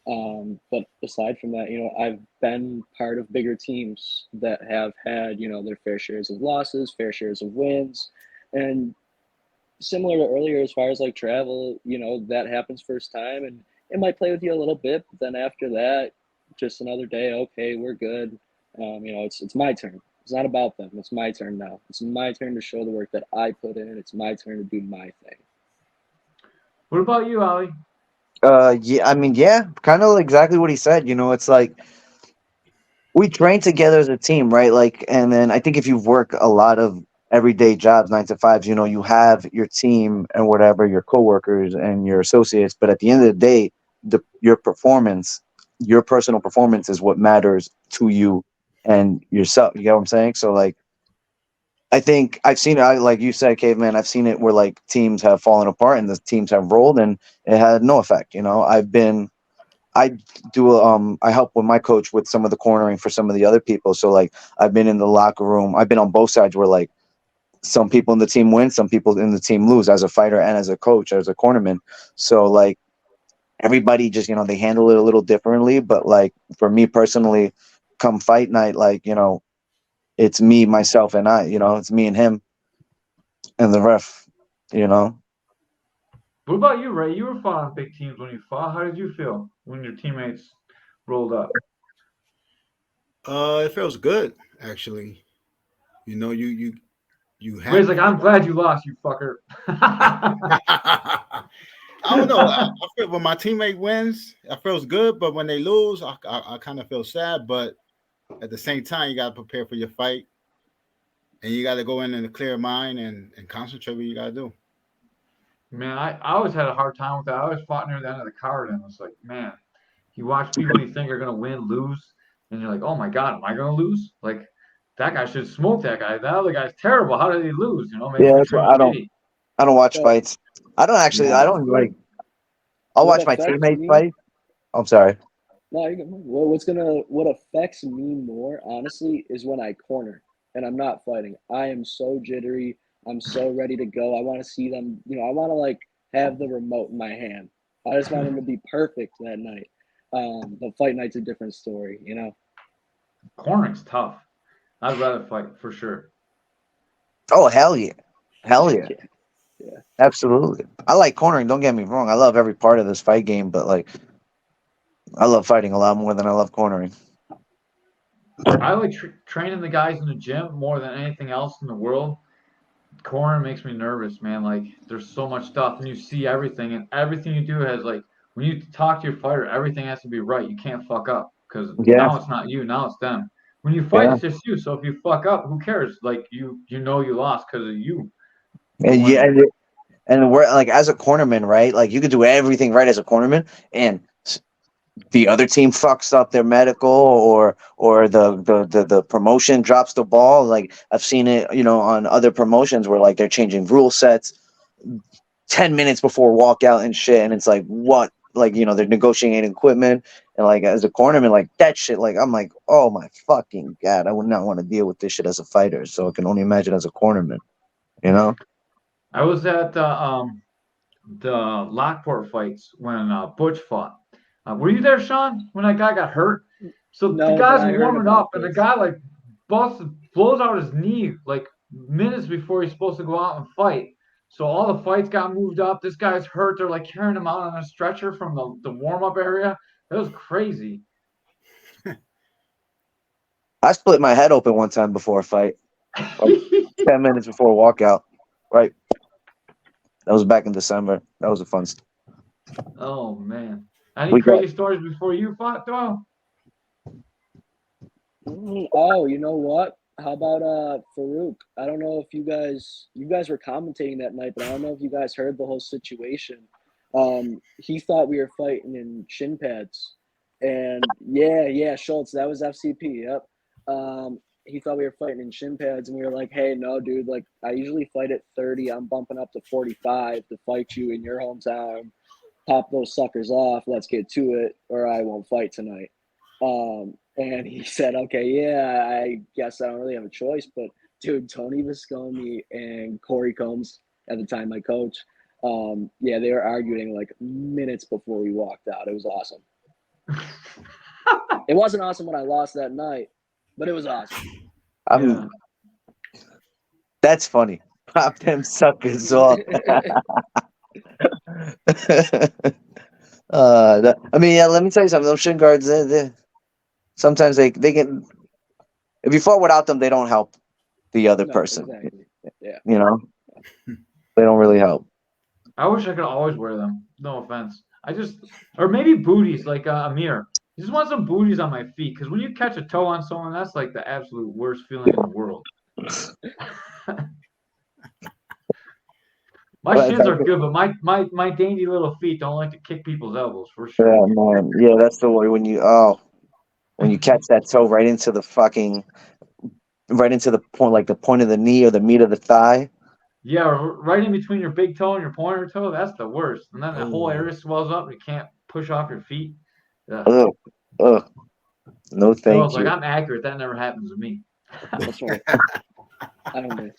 But aside from that, I've been part of bigger teams that have had, their fair shares of losses, fair shares of wins. And similar to earlier as far as like travel, that happens first time and it might play with you a little bit, but then after that, just another day, okay, we're good. It's my turn. It's not about them. It's my turn now. It's my turn to show the work that I put in. It's my turn to do my thing. What about you, Ali? Yeah, I mean, yeah, kind of exactly what he said. It's like we train together as a team, right? Like, and then I think if you work a lot of everyday jobs, 9 to 5s, you have your team and whatever, your coworkers and your associates. But at the end of the day, your performance, your personal performance, is what matters to you and yourself. You get what I'm saying? So, like, I think I've seen it. Like you said, Caveman, I've seen it where like teams have fallen apart and the teams have rolled, and it had no effect. I I help with my coach with some of the cornering for some of the other people. So like I've been in the locker room. I've been on both sides where like some people in the team win, some people in the team lose, as a fighter and as a coach, as a cornerman. So like everybody just, they handle it a little differently. But like for me personally, come fight night, like, it's me, myself, and I, it's me and him and the ref, you know. What about you, Ray? You were fought on big teams when you fought. How did you feel when your teammates rolled up? It feels good actually. You Ray's happy like, for I'm glad you lost, you fucker. I don't know. I feel when my teammate wins, it feels good, but when they lose, I kind of feel sad. But at the same time, you got to prepare for your fight, and you got to go in a clear mind and concentrate what you got to do. Man, I always had a hard time with that. I always fought near the end of the card, and it's like, man, you watch people you think are gonna win lose, and you're like, oh my god, am I gonna lose? Like that guy should smoke that guy. That other guy's terrible. How did he lose? Making Yeah, me that's feel why shitty. I don't watch But fights. I don't actually. I Yeah. don't like. I'll what watch my affects teammates me fight. I'm sorry. No, what affects me more, honestly, is when I corner and I'm not fighting. I am so jittery. I'm so ready to go. I want to see them. I want to like have the remote in my hand. I just want them to be perfect that night. But fight night's a different story. Cornering's tough. I'd rather fight for sure. Oh hell yeah, hell yeah, Yeah, yeah. absolutely. I like cornering. Don't get me wrong. I love every part of this fight game, but like I love fighting a lot more than I love cornering. I like training the guys in the gym more than anything else in the world. Corner makes me nervous, man. Like there's so much stuff, and you see everything, and everything you do has like when you talk to your fighter, everything has to be right. You can't fuck up because Yeah, now it's not you, now it's them. When you fight, yeah, it's just you. So if you fuck up, who cares? Like you know you lost because of you for and yeah, winning. and we're like as a cornerman, right? Like you could do everything right as a cornerman, and the other team fucks up their medical, or the promotion drops the ball. Like I've seen it, on other promotions where like they're changing rule sets 10 minutes before walkout and shit, and it's like what, like, they're negotiating equipment, and like as a cornerman, like that shit, like I'm like, oh my fucking god, I would not want to deal with this shit as a fighter, so I can only imagine as a cornerman, you know. I was at the Lockport fights when Butch fought. Were you there, Sean, when that guy got hurt? So the No, but guy's I heard warming about up, and the this. guy like blows out his knee like minutes before he's supposed to go out and fight. So all the fights got moved up. This guy's hurt. They're like carrying him out on a stretcher from the warm up area. That was crazy. I split my head open one time before a fight, like 10 minutes before a walkout, right? That was back in December. That was a fun Oh man. Any we got crazy stories before you fought, Doyle? Oh, you know what? How about Farouk? I don't know if you guys were commentating that night, but I don't know if you guys heard the whole situation. He thought we were fighting in shin pads, and yeah, Schultz, that was FCP. Yep. He thought we were fighting in shin pads, and we were like, "Hey, no, dude. Like, I usually fight at 30. I'm bumping up to 45 to fight you in your hometown. Pop those suckers off. Let's get to it, or I won't fight tonight." And he said, okay, yeah, I guess I don't really have a choice. But dude, Tony Viscomi and Corey Combs, at the time my coach, yeah, they were arguing like minutes before we walked out. It was awesome. It wasn't awesome when I lost that night, but it was awesome. Yeah. I'm that's funny. Pop them suckers off. I mean, yeah. Let me tell you something. Those shin guards, sometimes they get. if you fought without them, they don't help the other No, person. exactly. Yeah. You know, they don't really help. I wish I could always wear them. No offense. Or maybe booties like Amir. I just want some booties on my feet because when you catch a toe on someone, that's like the absolute worst feeling in the world. My But shins are good, but my dainty little feet don't like to kick people's elbows for sure. yeah, man. Yeah, that's the way when you catch that toe right into the point, like the point of the knee or the meat of the thigh. Yeah, right in between your big toe and your pointer toe, that's the worst. And then the whole area swells up and you can't push off your feet. Ugh. Ugh, ugh. No, Doyle's thank like, you. I'm accurate. That never happens to me. That's right. I don't know.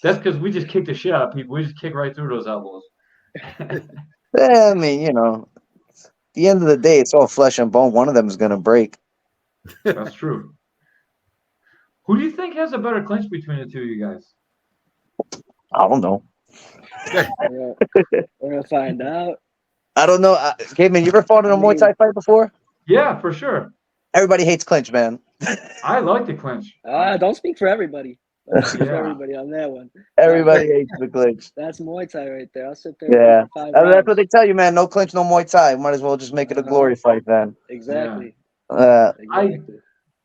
That's because we just kick the shit out of people. We just kick right through those elbows. Yeah, I mean, at the end of the day, it's all flesh and bone. One of them is gonna break. That's true. Who do you think has a better clinch between the two of you guys? I don't know. We're gonna find out. I don't know. Caveman, you ever fought in a Muay Thai fight before? Yeah, for sure. Everybody hates clinch, man. I like the clinch. Don't speak for everybody. Don't speak for Yeah. everybody on that one. Everybody hates the clinch. That's Muay Thai right there. I'll sit there. Yeah, for 5 that's rounds. what they tell you, man. No clinch, no Muay Thai. Might as well just make it a glory fight then. Exactly. Exactly.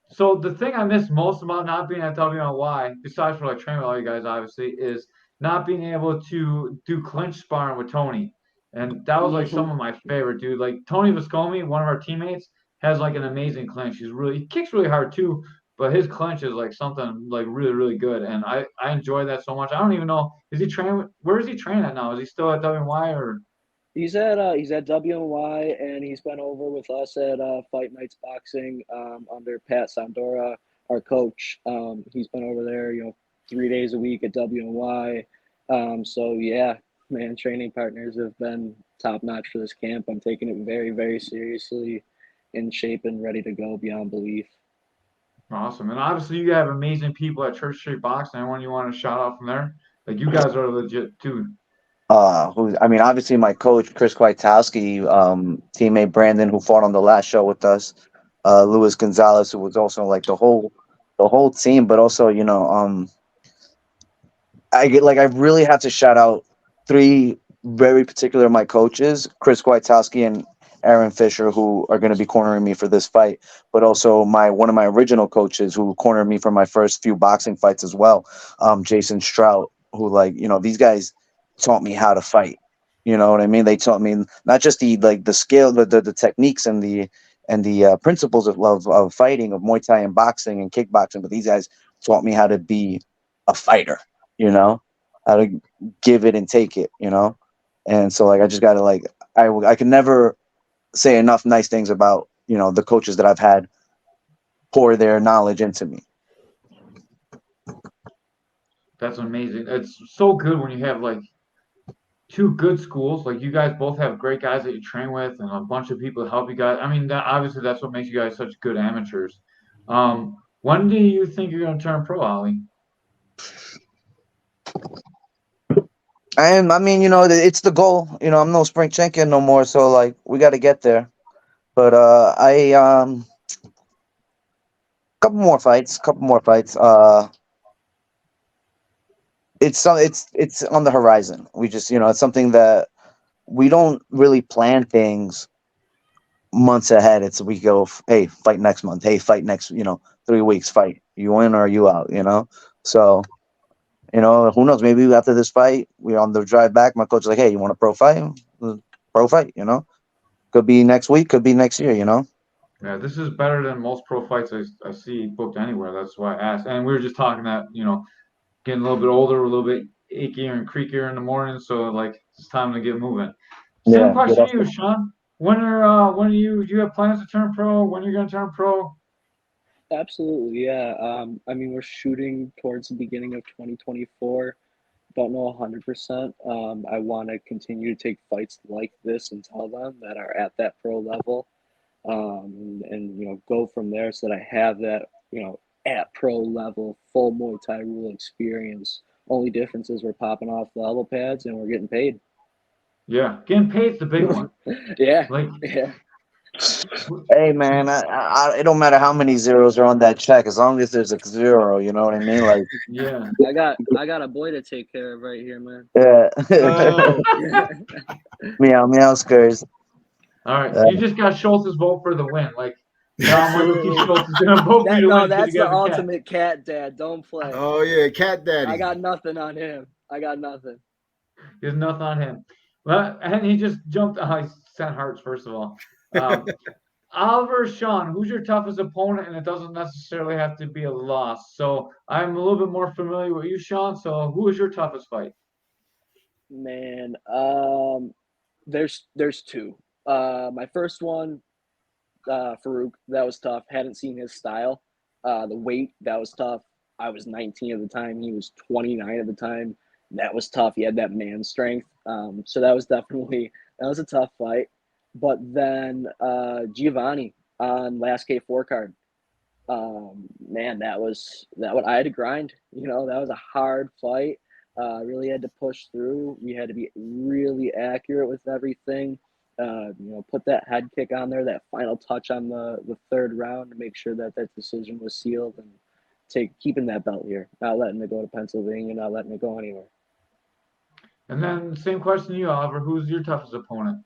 So the thing I miss most about not being at WNY, besides for like training with all you guys, obviously, is not being able to do clinch sparring with Tony. And that was like some of my favorite, dude. Like Tony Viscomi, one of our teammates, has like an amazing clinch. He kicks really hard too, but his clinch is like something like really, really good. And I enjoy that so much. I don't even know, where is he training at now? Is he still at WNY or? He's at WNY and he's been over with us at Fight Nights Boxing under Pat Sandora, our coach. He's been over there, 3 days a week at WNY. So yeah, man, training partners have been top notch for this camp. I'm taking it very, very seriously, in shape and ready to go beyond belief. Awesome. And obviously you have amazing people at Church Street Boxing. Anyone you want to shout out from there? Like you guys are legit too. Obviously my coach Chris Kwiatkowski, teammate Brandon who fought on the last show with us, Luis Gonzalez who was also like the whole team, but also I really have to shout out 3 very particular my coaches, Chris Kwiatkowski and Aaron Fisher, who are going to be cornering me for this fight, but also one of my original coaches who cornered me for my first few boxing fights as well, Jason Strout, who these guys taught me how to fight. You know what I mean? They taught me not just the skill, the techniques and the principles of fighting, of Muay Thai and boxing and kickboxing, but these guys taught me how to be a fighter. How to give it and take it. And so I just gotta I can never say enough nice things about the coaches that I've had pour their knowledge into me. That's amazing. It's so good when you have like 2 good schools. Like you guys both have great guys that you train with and a bunch of people to help you guys. I mean, obviously that's what makes you guys such good amateurs. When do you think you're going to turn pro, Ali? It's the goal. I'm no spring champion no more, so we got to get there. But couple more fights. It's on the horizon. We just it's something that we don't really plan things months ahead. We go, hey, fight next month. Hey, fight next 3 weeks. Fight. You in or are you out? So. Who knows? Maybe after this fight, we're on the drive back. My coach is like, "Hey, you want a pro fight? Pro fight, Could be next week, could be next year, Yeah, this is better than most pro fights I see booked anywhere. That's why I asked. And we were just talking that, getting a little bit older, a little bit achier and creakier in the morning. So it's time to get moving. Same question to you, Sean. Do you have plans to turn pro? When are you going to turn pro? Absolutely, yeah. We're shooting towards the beginning of 2024. Don't know 100%. I want to continue to take fights like this until then that are at that pro level, and go from there so that I have that at pro level full Muay Thai rule experience. Only difference is we're popping off the elbow pads and we're getting paid. Yeah, getting paid's the big one. Yeah, Like yeah. Hey man, it don't matter how many zeros are on that check, as long as there's a zero. You know what I mean? Like, Yeah. I got a boy to take care of right here, man. yeah. Oh, Meow meow skers. All right. You just got Schultz's vote for the win. Like, John Michael T. Absolutely. Schultz is going to vote for you to win because That's you the got the cat. ultimate cat dad. Don't play. oh yeah, cat daddy. I got nothing on him. I got nothing. There's nothing on him. Well, and he just jumped. He sent hearts, first of all. Oliver, Sean, who's your toughest opponent? And it doesn't necessarily have to be a loss. So I'm a little bit more familiar with you, Sean. So who is your toughest fight? Man, there's two. My first one, Farouk, that was tough. Hadn't seen his style. The weight, that was tough. I was 19 at the time. He was 29 at the time. That was tough. He had that man strength. So that was a tough fight. But then Giovanni on last K4 card. Man, that I had to grind. That was a hard fight. Really had to push through. We had to be really accurate with everything. Put that head kick on there, that final touch on the third round to make sure that decision was sealed, and keeping that belt here, not letting it go to Pennsylvania, not letting it go anywhere. And then same question to you, Oliver. Who's your toughest opponent?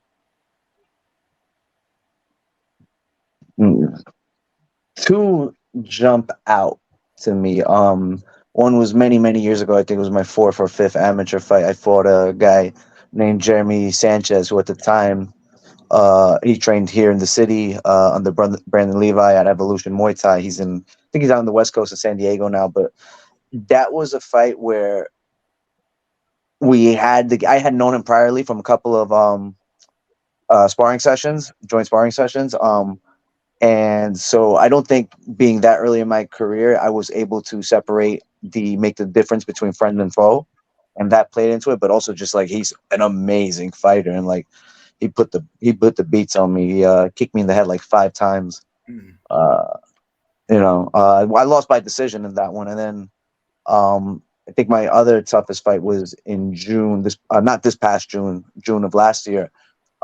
Two jump out to me. One was many, many years ago. I think it was my fourth or fifth amateur fight. I fought a guy named Jeremy Sanchez, who at the time he trained here in the city under Brandon Levi at Evolution Muay Thai. I think he's out on the West Coast of San Diego now. But that was a fight where I had known him priorly from a couple of joint sparring sessions. And so I don't think being that early in my career, I was able to make the difference between friend and foe, and that played into it. But also just like he's an amazing fighter, and like he put the beats on me. He kicked me in the head like 5 times. I lost by decision in that one, and then I think my other toughest fight was in June. Not this past June of last year.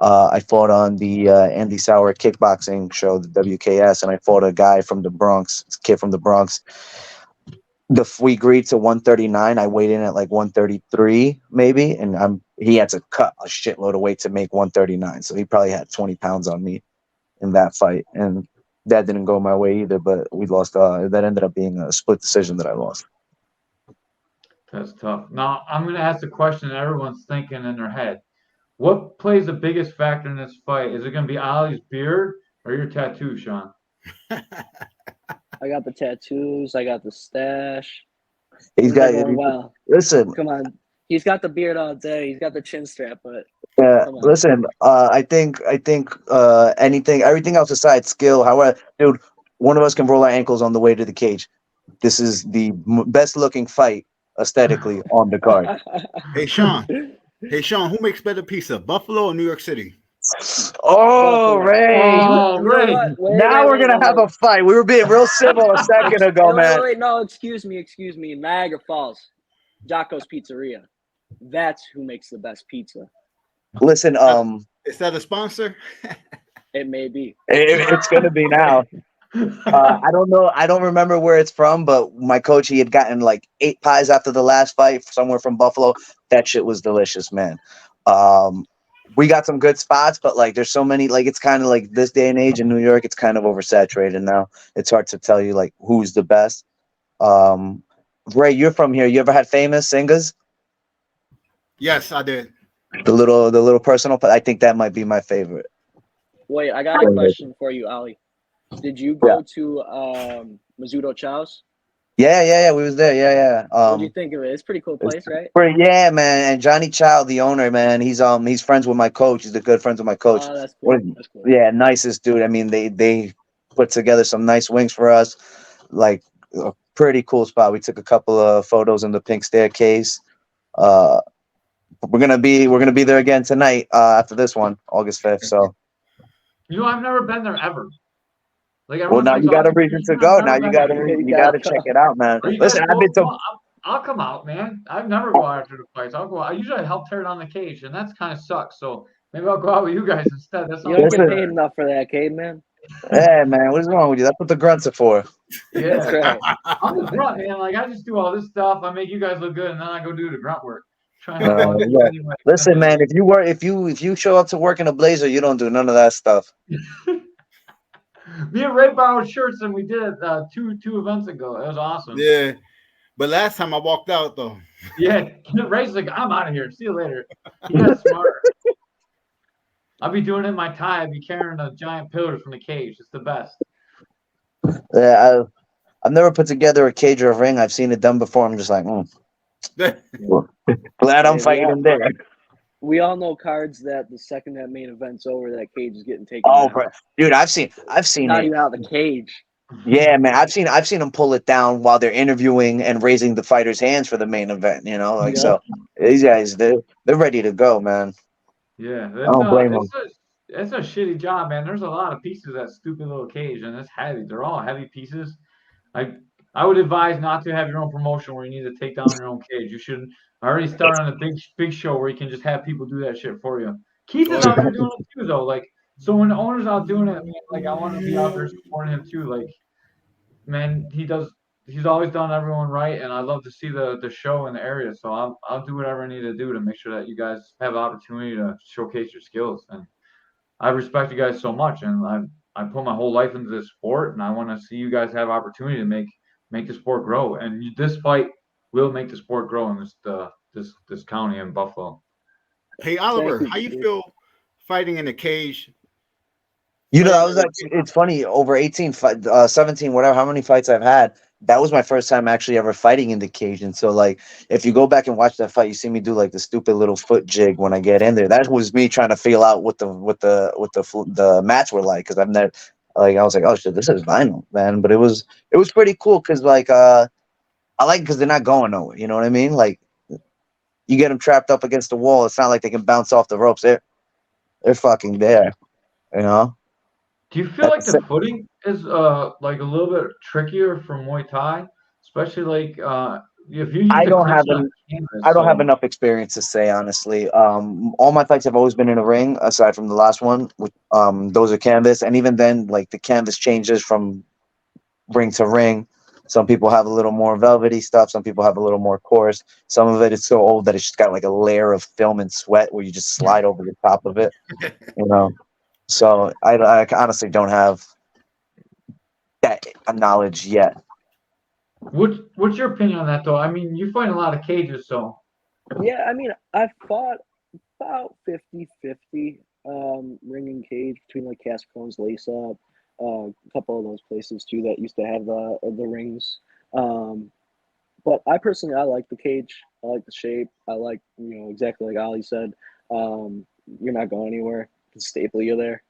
I fought on the Andy Sauer kickboxing show, the WKS, and I fought a guy from the Bronx, a kid from the Bronx. We agreed to 139. I weighed in at like 133 maybe, and he had to cut a shitload of weight to make 139. So he probably had 20 pounds on me in that fight, and that didn't go my way either. But we lost. That ended up being a split decision that I lost. That's tough. Now I'm going to ask the question that everyone's thinking in their head. What plays the biggest factor in this fight? Is it going to be Ali's beard or your tattoo, Sean? I got the tattoos. I got the stash. He's got. Well, listen, come on. He's got the beard all day. He's got the chin strap, but listen. I think everything else aside, skill. However, dude, one of us can roll our ankles on the way to the cage. This is the best looking fight aesthetically on the card. Hey Sean, who makes better pizza, Buffalo or New York City? Oh, Ray! Oh, Ray! Now we're gonna have a fight. We were being real civil a second ago, man. Wait, no, excuse me. Niagara Falls, Jocko's Pizzeria. That's who makes the best pizza. Listen, is that a sponsor? It may be. It's gonna be now. I don't know. I don't remember where it's from, but my coach, he had gotten like 8 pies after the last fight, somewhere from Buffalo. That shit was delicious, man. We got some good spots, but like there's so many, like it's kind of like this day and age in New York, it's kind of oversaturated now. It's hard to tell you like who's the best. Ray, you're from here. You ever had Famous Singers? Yes, I did. The little personal, I think that might be my favorite. Wait, I got a question for you, Ali. Did you go to Mizuto Chow's? Yeah. We was there. Yeah. What do you think of it? It's a pretty cool place, right? Yeah, man. And Johnny Chow, the owner, man, he's friends with my coach. He's the good friends with my coach. Oh, that's cool. That's cool. Yeah, nicest dude. I mean, they put together some nice wings for us. Like a pretty cool spot. We took a couple of photos in the pink staircase. We're gonna be there again tonight after this one, August 5th. So I've never been there ever. Well, now you got a reason to go. Now you got to check it out, man. Listen, I'll come out, man. I've never go after the fights. I'll go out. I usually help tear down the cage, and that's kind of sucks. So Maybe I'll go out with you guys instead. That You sounds don't way get Listen, paid better. enough for that, caveman. hey man, what's wrong with you? That's what the grunts are for. That's Yeah. right. I'm the grunt, man. Like I just do all this stuff. I make you guys look good, and then I go do the grunt work. Try and help out you Yeah. anyway. Listen, man, if you show up to work in a blazer, you don't do none of that stuff. Me and Ray borrowed shirts, and we did it two events ago. It was awesome. Yeah, but last time I walked out though. Yeah, Ray's like, I'm out of here. See you later. He got smart. I'll be doing it in my tie. I'll be carrying a giant pillars from the cage. It's the best. Yeah, I've never put together a cage or a ring. I've seen it done before. I'm just like, glad I'm Hey, fighting in there. we all know cards that the second that main event's over, that cage is getting taken Oh, down. bro, dude, I've seen Not it. even out of the cage. Yeah, man, I've seen them pull it down while they're interviewing and raising the fighters' hands for the main event. You know, like Yep. so. These guys, they're ready to go, man. Yeah, I don't blame them. it's a shitty job, man. There's a lot of pieces of that stupid little cage, and it's heavy. They're all heavy pieces. I I would advise not to have your own promotion where you need to take down your own cage. You should already start on a big show where you can just have people do that shit for you. Keith is out there doing it too, though. Like, so when the owner's out doing it, man, like I want to be out there supporting him too. Like, man, he's always done everyone right, and I love to see the show in the area. So I'll do whatever I need to do to make sure that you guys have opportunity to showcase your skills. And I respect you guys so much, and I put my whole life into this sport, and I want to see you guys have opportunity to make the sport grow. And this fight will make the sport grow in this county in Buffalo. Hey Thank Oliver, you, how you dude. feel fighting in a cage? You know, Playing I was actually, it's funny, over 18, 17, whatever, how many fights I've had, that was my first time actually ever fighting in the cage. And so, like, if you go back and watch that fight, you see me do like the stupid little foot jig when I get in there. That was me trying to feel out what the mats were like, because I've never, like, I was like, oh shit, this is vinyl, man. But it was pretty cool because, like, I like because they're not going nowhere. You know what I mean? Like, you get them trapped up against the wall. It's not like they can bounce off the ropes. They're fucking there. You know. Do you feel like That's the footing is like a little bit trickier for Muay Thai, especially like if you use I the don't clinch have on an I canvas? don't have So enough experience to say honestly. All my fights have always been in a ring, aside from the last one. Which, those are canvas, and even then, like the canvas changes from ring to ring. Some people have a little more velvety stuff. Some people have a little more coarse. Some of it is so old that it's just got like a layer of film and sweat where you just slide over the top of it. You know. So I honestly don't have that knowledge yet. what's your opinion on that though? I mean, you fight in a lot of cages, so Yeah, I mean, I've fought about 50-50 ring and cage between like Cascone's Lace Up, a couple of those places too that used to have the rings. Um, but I like the cage. I like the shape. I like, exactly like Ali said. You're not going anywhere. I can staple you there.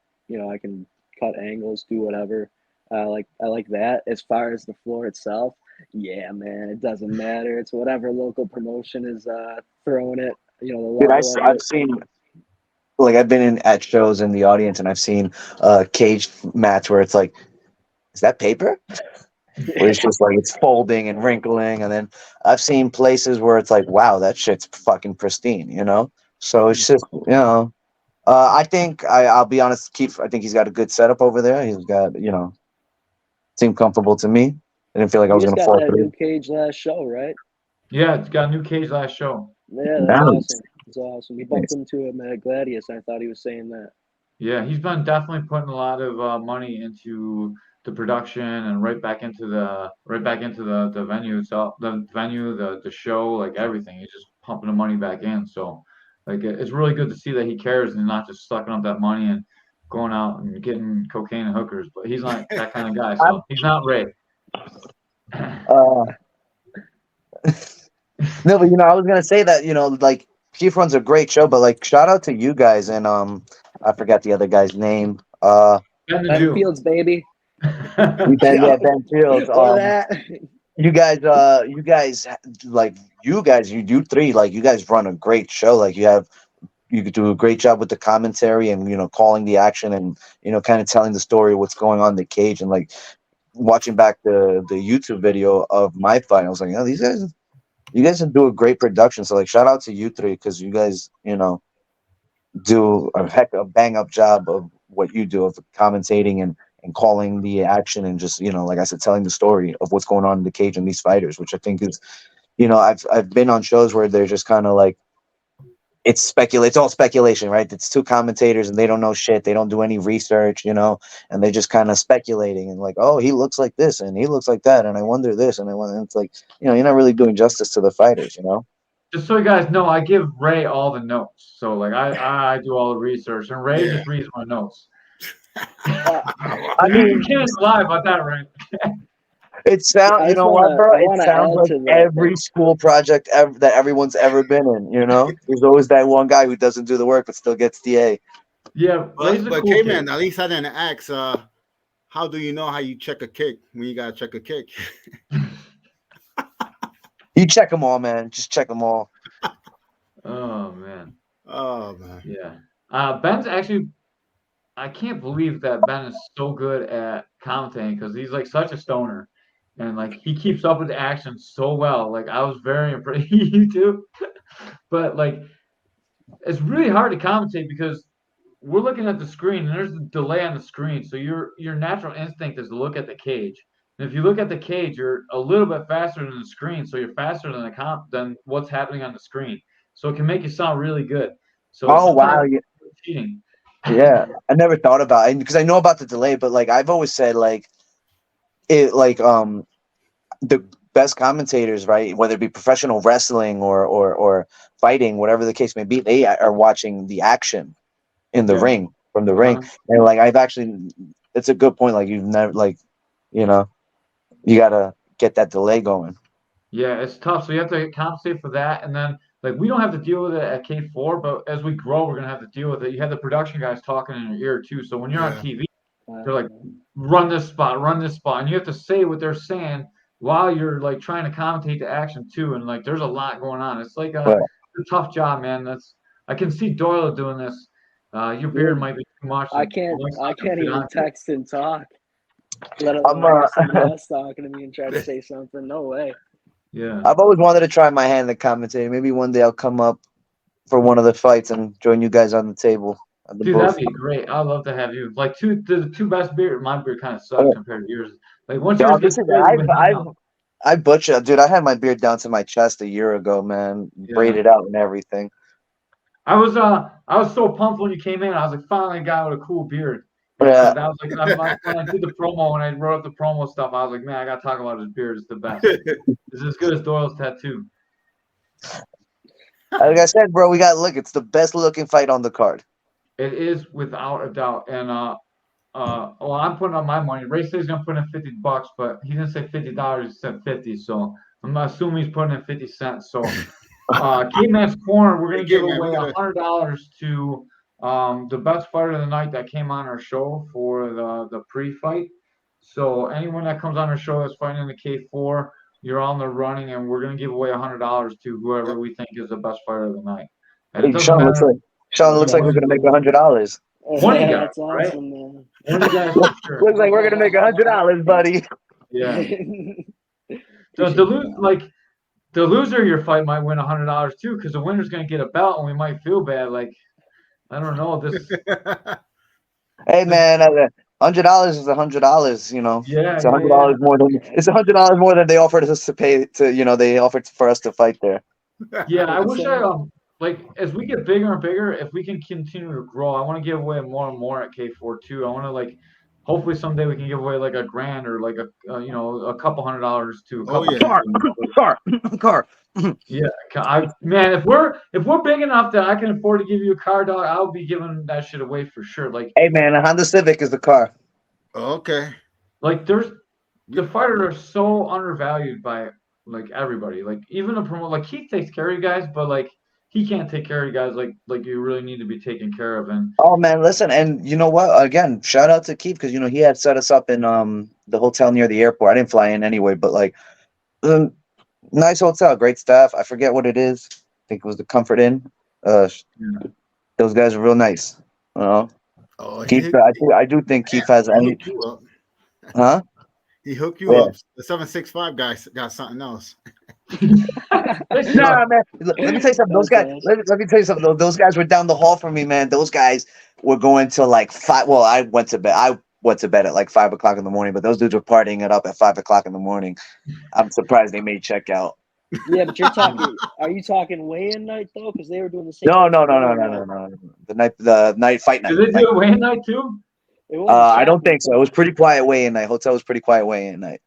I can cut angles, do whatever. I like that. As far as the floor itself, yeah, man, it doesn't matter. It's whatever local promotion is throwing it. The Dude, level of I've it. seen, like, I've been at shows in the audience and I've seen cage match where it's like, is that paper? Where it's just like it's folding and wrinkling, and then I've seen places where it's like, wow, that shit's fucking pristine, you know. So it's just, I think I'll be honest, Keith. I think he's got a good setup over there. He's got, seemed comfortable to me. I didn't feel like I He was just gonna got fall that new through. cage last show, right? yeah, it's got a new cage last show. Yeah, that's Nice. awesome. That's awesome. We bumped into him at Gladius. I thought he was saying that. Yeah, he's been definitely putting a lot of money into the production and right back into the venue itself, the venue, the show, like everything. He's just pumping the money back in. So, like, it's really good to see that he cares and not just sucking up that money and going out and getting cocaine and hookers. But he's not that kind of guy. So he's not Ray. Uh, no, but I was gonna say that like Keith runs a great show, but like shout out to you guys and I forgot the other guy's name. Ben the Ben Jew. Fields, baby. Ben Fields. Or that. You three, like you guys run a great show. Like you could do a great job with the commentary and calling the action and kind of telling the story of what's going on in the cage and like watching back the YouTube video of my fight. I was like, you guys do a great production. So like shout out to you three because you guys do a bang up job of what you do of commentating and calling the action and just, like I said, telling the story of what's going on in the cage and these fighters, which I think is, I've been on shows where they're just kind of like, it's all speculation, right? It's two commentators and they don't know shit. They don't do any research, and they're just kind of speculating and like, oh, he looks like this and he looks like that. And I wonder this. And it's like, you're not really doing justice to the fighters, Just so you guys know, I give Ray all the notes. So like I do all the research, and Ray just reads my notes. I mean, You can't lie about that, Ray. It sounds, I just what, bro? I It want to sounds add like to that. every school project that everyone's ever been in. There's always that one guy who doesn't do the work but still gets the A. Yeah, Ray's a But cool Caveman, kid. at least I didn't ask. How do you know how you check a kick when you gotta check a kick? You check them all, man. Just check them all. Oh man. Oh man. Yeah. Ben's actually. I can't believe that Ben is so good at commentating because he's like such a stoner, and like he keeps up with the action so well. Like I was very impressed. You too, but like it's really hard to commentate because we're looking at the screen and there's a delay on the screen. So your natural instinct is to look at the cage. And if you look at the cage, you're a little bit faster than the screen, so you're faster than what's happening on the screen. So it can make you sound really good. So Oh wow, sometimes it's cheating. yeah. I never thought about it because I know about the delay, but like I've always said, like the best commentators, right? Whether it be professional wrestling or fighting, whatever the case may be, they are watching the action in the Yeah. ring from the ring, and like it's a good point. Like you've never you gotta get that delay going. Yeah, it's tough. So you have to compensate for that, and then like we don't have to deal with it at K4, but as we grow, we're gonna have to deal with it. You have the production guys talking in your ear too. So when you're on TV, they're like, run this spot, and you have to say what they're saying while you're like trying to commentate the action too. And like, there's a lot going on. It's like a tough job, man. I can see Doyle doing this. Your beard might be too much. I can't even text and talk. Let I'm alone somebody else talking to me and try to say something. No way. Yeah. I've always wanted to try my hand at commentating. Maybe one day I'll come up for one of the fights and join you guys on the table. Dude, that'd be great. I'd love to have you. Like the two best beard. My beard kind of sucks compared to yours. Like once yours gets I butchered, dude. I had my beard down to my chest a year ago, man. Braided out and everything. I was so pumped when you came in. I was like, finally a guy with a cool beard. Yeah. That was like when I did the promo, when I wrote up the promo stuff, I was like, man, I gotta talk about his beard. It's the best. It's as good as Doyle's tattoo. Like I said, bro, it's the best looking fight on the card. It is without a doubt. And well, I'm putting on my money. Ray says he's gonna put in $50, but he didn't say $50. He said 50. So I'm assuming he's putting in 50 cents. So Caveman's Corner, we're gonna give away $100 to the best fighter of the night that came on our show for the pre-fight. So anyone that comes on our show that's fighting in the K4, you're on the running, and we're gonna give away $100 to whoever we think is the best fighter of the night. And it doesn't matter. Sean looks like we're gonna make $100. One of you guys, That's awesome, man. One of you guys for sure. Looks like we're gonna make $100, buddy. Yeah. So the loser of your fight might win $100 too, because the winner's gonna get a belt, and we might feel bad. Like, I don't know this. Hey man, $100 is $100. Yeah, it's $100 more than $100 more than they offered us to pay to. They offered for us to fight there. Yeah, I wish like as we get bigger and bigger, if we can continue to grow, I want to give away more and more at K4 too. I want to like. Hopefully someday we can give away like $1,000 or like a couple $100 to a couple car. Yeah, man, if we're big enough that I can afford to give you a car, dog, I'll be giving that shit away for sure. Like, hey man, a Honda Civic is the car. Okay. Like the fighters are so undervalued by like everybody. Like even the promoter, like Keith takes care of you guys, but like he can't take care of you guys like you really need to be taken care of. And oh man, listen, and you know what? Again, shout out to Keith because he had set us up in the hotel near the airport. I didn't fly in anyway, but like nice hotel, great staff. I forget what it is. I think it was the Comfort Inn. Those guys are real nice. Keith, I do think Keith has any. You up. Huh? He hooked you up. The 765 guy got something else. Nah, man. Let me tell you something. Those guys. Let me tell you something. Those guys were down the hall from me, man. Those guys were going till like 5. Well, I went to bed. I went to bed at like 5 o'clock in the morning. But those dudes were partying it up at 5 o'clock in the morning. I'm surprised they made checkout. Yeah, but you're talking. Are you talking weigh-in night though? Because they were doing the same. No, thing no, for no, no, weigh-in no, no, night. no. The night fight night. Did they Night. do a weigh-in night too? It wasn't I don't shocking, think so. It was pretty quiet weigh-in night. Hotel was pretty quiet weigh-in night.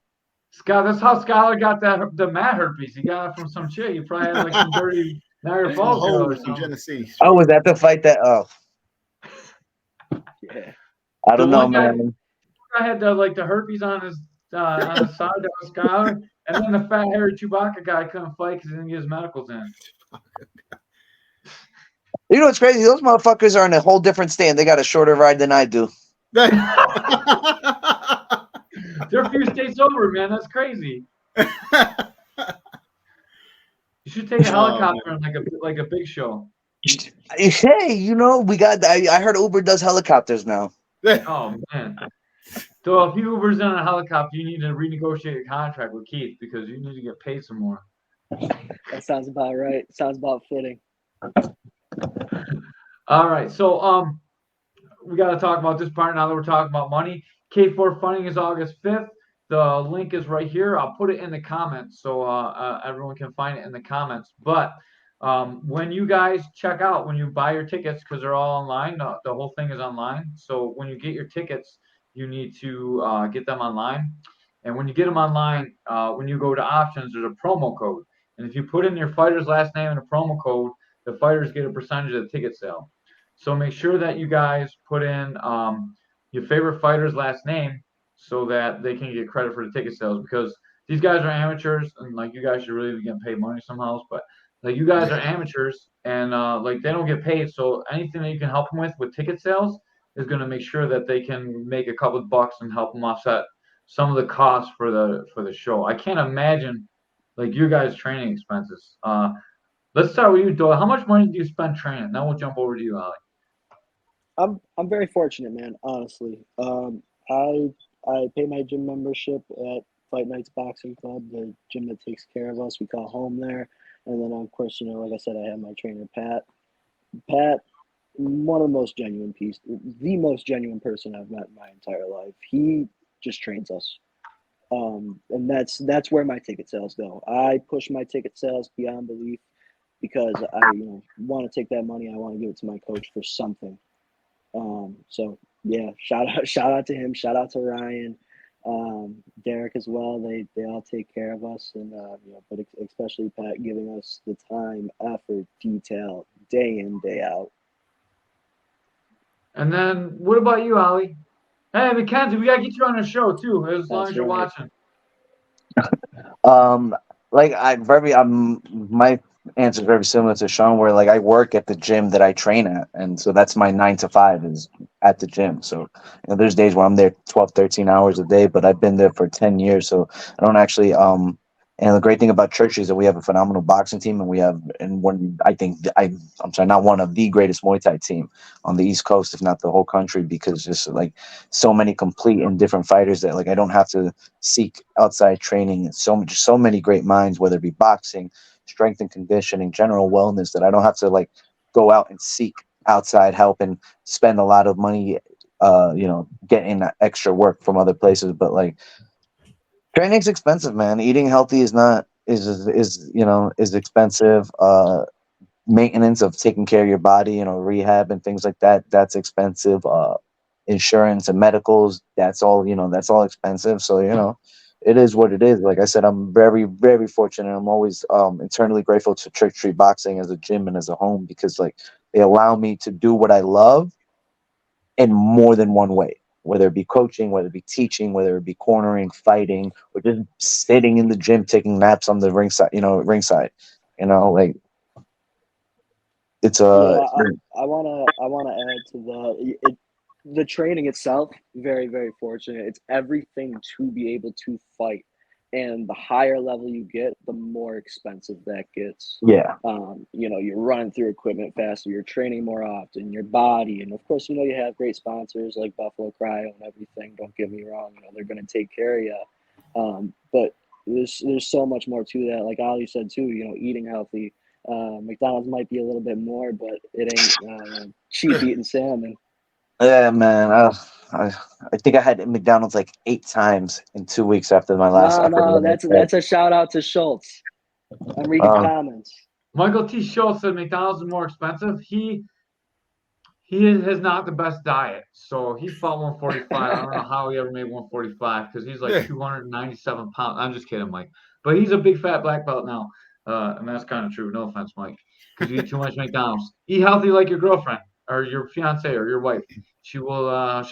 Scott, that's how Skylar got the mat herpes. He got it from some chick. You probably had like some dirty Niagara From Falls girl or Holes from something. Genesee. Oh, was that the fight that? Oh, Yeah. I don't The know, one guy- man. I had the herpes on his side. That was Skylar, and then the fat hairy Chewbacca guy couldn't fight because he didn't get his medicals in. You know what's crazy? Those motherfuckers are in a whole different stand. They got a shorter ride than I do. They're a few states over, man. That's crazy. You should take a helicopter and like a big show. Hey, we got. I heard Uber does helicopters now. Oh man. So if you Uber's in a helicopter, you need to renegotiate your contract with Keith because you need to get paid some more. That sounds about right. Sounds about fitting. All right, so we got to talk about this part now that we're talking about money. K4 funding is August 5th. The link is right here. I'll put it in the comments so everyone can find it in the comments. But when you guys check out, when you buy your tickets, because they're all online, the whole thing is online. So when you get your tickets, you need to get them online. And when you get them online, when you go to options, there's a promo code. And if you put in your fighter's last name and a promo code, the fighters get a percentage of the ticket sale. So make sure that you guys put in your favorite fighter's last name so that they can get credit for the ticket sales, because these guys are amateurs and like you guys should really be getting paid money somehow. But like you guys are amateurs and like they don't get paid. So anything that you can help them with ticket sales is going to make sure that they can make a couple of bucks and help them offset some of the costs for the show. I can't imagine like you guys' training expenses. Let's start with you, Doyle. How much money do you spend training? Then we'll jump over to you, Ali. I'm very fortunate, man. Honestly, I pay my gym membership at Fight Nights Boxing Club, the gym that takes care of us. We call home there, and then of course, like I said, I have my trainer Pat. Pat, one of the most the most genuine person I've met in my entire life. He just trains us, and that's where my ticket sales go. I push my ticket sales beyond belief because I want to take that money. I want to give it to my coach for something. So yeah, shout out to him. Shout out to Ryan, Derek as well. They all take care of us, and but especially Pat giving us the time, effort, detail, day in, day out. And then what about you, Ali? Hey, Mackenzie, we gotta get you on the show too, as long as you're watching. Like my answer is very similar to Sean, where like I work at the gym that I train at, and so that's my 9 to 5 is at the gym. So there's days where I'm there 12, 13 hours a day, but I've been there for 10 years, so I don't actually and the great thing about Church is that we have a phenomenal boxing team, and we have I'm sorry, not one of the greatest Muay Thai team on the East Coast, if not the whole country, because just like so many complete and different fighters that like I don't have to seek outside training. So many great minds, whether it be boxing, strength and conditioning, general wellness, that I don't have to like go out and seek outside help and spend a lot of money, getting extra work from other places. But like training's expensive, man. Eating healthy is expensive. Maintenance of taking care of your body, rehab and things like that, that's expensive. Insurance and medicals, that's all expensive. So, it is what it is. Like I said, I'm very, very fortunate. I'm always internally grateful to Church Street Boxing as a gym and as a home, because like they allow me to do what I love in more than one way, whether it be coaching, whether it be teaching, whether it be cornering, fighting, or just sitting in the gym taking naps on the ringside. Like it's I wanna add to the training itself. Very, very fortunate. It's everything to be able to fight, and the higher level you get, the more expensive that gets. yeah. You're running through equipment faster, you're training more often, your body, and of course, you have great sponsors like Buffalo Cryo and everything. Don't get me wrong, they're going to take care of you. But there's so much more to that. Like Ali said too, eating healthy. McDonald's might be a little bit more, but it ain't cheap eating salmon. Yeah, man. I think I had McDonald's like 8 times in 2 weeks after my last No, after no, the that's a shout out to Schultz. I'm reading um, comments. Michael T. Schultz said McDonald's is more expensive. He has not the best diet, so he fought 145. I don't know how he ever made 145 because he's like Yeah. 297 pounds. I'm just kidding, Mike. But he's a big fat black belt now, and that's kind of true. No offense, Mike, because you eat too much McDonald's. Eat healthy like your girlfriend or your fiance or your wife. She'll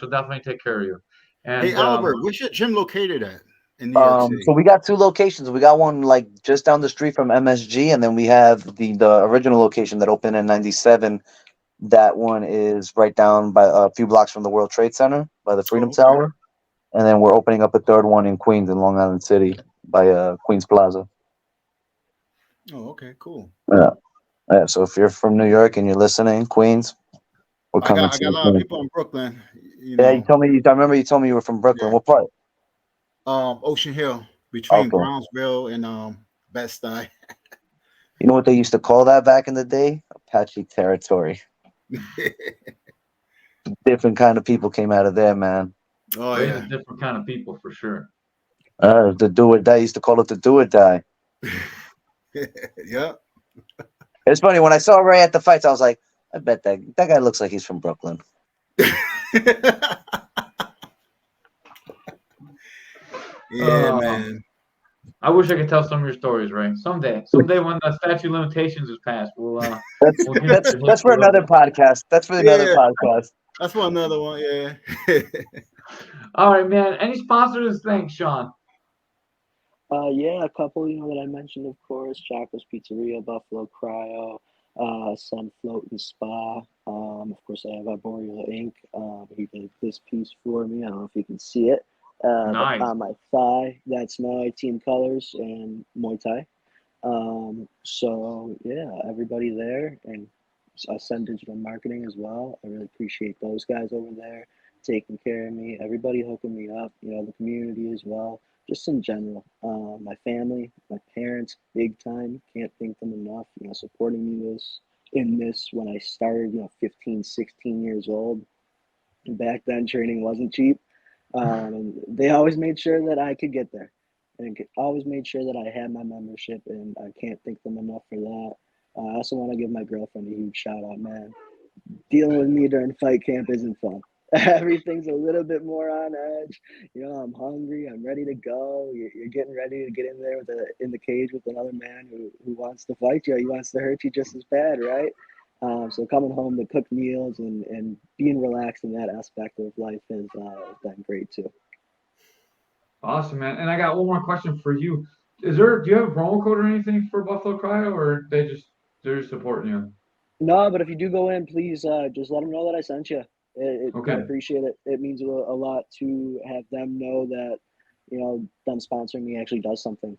definitely take care of you. Hey And Albert, where's your gym located at in New York so City? we got 2 locations. We got one like just down the street from MSG, and then we have the original location that opened in '97. That one is right down by a few blocks from the World Trade Center by the Freedom Oh, okay. Tower. And then we're opening up a third one in Queens, in Long Island City, by Queens Plaza. Oh, okay, cool. Yeah, yeah. So if you're from New York and you're listening, Queens, we're coming I to got a you. lot of people in Brooklyn. You Yeah, you know, told me. I remember you told me you were from Brooklyn. yeah. What part? Ocean Hill between Okay. Brownsville and Bed-Stuy. You know what they used to call that back in the day? Apache territory. Different kind of people came out of there, man. Oh raise a yeah. different kind of people for sure. The do or die used to call it the do or die. Yep. It's funny when I saw Ray at the fights, I was like, I bet that guy looks like he's from Brooklyn. Yeah, Uh, man. I wish I could tell some of your stories, Ray. Someday when the statute of limitations is passed, That's we'll get that's your that's for history another over. podcast. That's for another Yeah, podcast. that's one another one. Yeah. All right, man. Any sponsors? Thanks, Sean. Yeah, a couple, that I mentioned, of course, Jocko's Pizzeria, Buffalo Cryo, Sun Float and Spa. Of course, I have Arboreal Ink. He did this piece for me. I don't know if you can see it, but Nice. on my thigh, that's my team colors and Muay Thai. So yeah, everybody there, and I send digital marketing as well. I really appreciate those guys over there taking care of me. Everybody hooking me up. The community as well. Just in general, my family, my parents, big time. Can't thank them enough. Supporting me in this when I started. 15, 16 years old. Back then, training wasn't cheap. And they always made sure that I could get there, and always made sure that I had my membership, and I can't thank them enough for that. I also want to give my girlfriend a huge shout out, man. Dealing with me during fight camp isn't fun. Everything's a little bit more on edge. I'm hungry. I'm ready to go. You're getting ready to get in there in the cage with another man who wants to fight you. He wants to hurt you just as bad, right? So coming home to cook meals and being relaxed in that aspect of life has been great too. Awesome, man. And I got one more question for you. Do you have a promo code or anything for Buffalo Cryo, or they're just supporting you? No, but if you do go in, please just let them know that I sent you. I Okay. appreciate it. It means a lot to have them know that, them sponsoring me actually does something.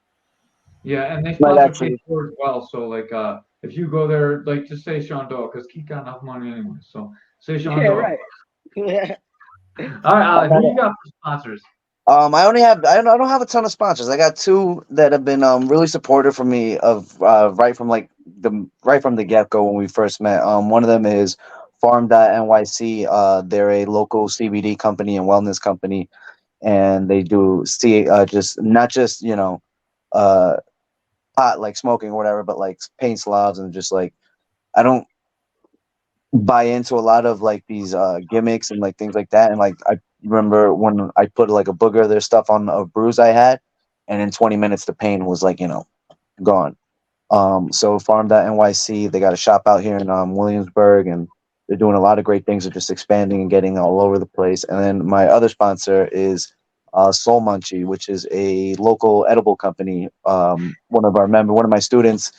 Yeah, and they Might sponsor actually. K4 as well. So if you go there, just say Sean Doyle, because he got enough money anyway. So say Sean Yeah, Doyle. right. Yeah. All right, I Ali, who got you got for sponsors? I don't have a ton of sponsors. I got two that have been really supportive for me of right from the get go when we first met. One of them is Farm.nyc. They're a local CBD company and wellness company, and they do see just not just uh pot like smoking or whatever, but like paint slobs and just like I don't buy into a lot of like these gimmicks and like things like that. And like I remember when I put like a booger of their stuff on a bruise I had, and in 20 minutes the pain was like gone. So Farm.nyc, they got a shop out here in Williamsburg, and they're doing a lot of great things. They're just expanding and getting all over the place. And then my other sponsor is Soul Munchie, which is a local edible company. One of my students,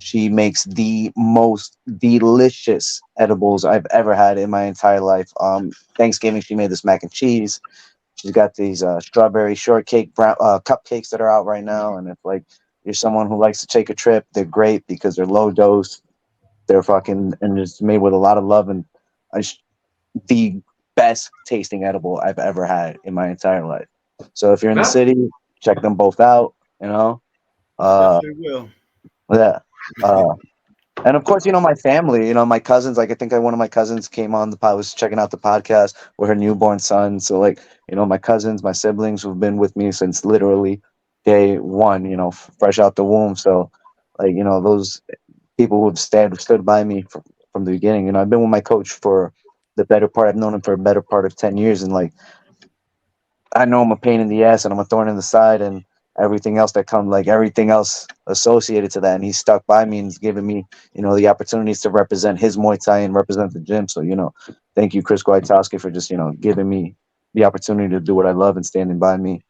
she makes the most delicious edibles I've ever had in my entire life. Thanksgiving, she made this mac and cheese. She's got these strawberry shortcake cupcakes that are out right now, and if like you're someone who likes to take a trip, they're great because they're low dose. They're fucking and it's made with a lot of love, and the best tasting edible I've ever had in my entire life. So if you're in the That's city, check them both out. You know, uh, Definitely will. yeah. And of course, my family, my cousins. Like I think one of my cousins came on the pod, was checking out the podcast with her newborn son. So like, my cousins, my siblings who've been with me since literally day one. Fresh out the womb. So like, those people who've stood by me from the beginning. I've been with my coach for the better part. I've known him for a better part of 10 years, and like I know I'm a pain in the ass and I'm a thorn in the side and everything else that comes, like everything else associated to that. And he's stuck by me and he's given me, the opportunities to represent his Muay Thai and represent the gym. So, thank you, Chris Kwiatkowski, for just, giving me the opportunity to do what I love and standing by me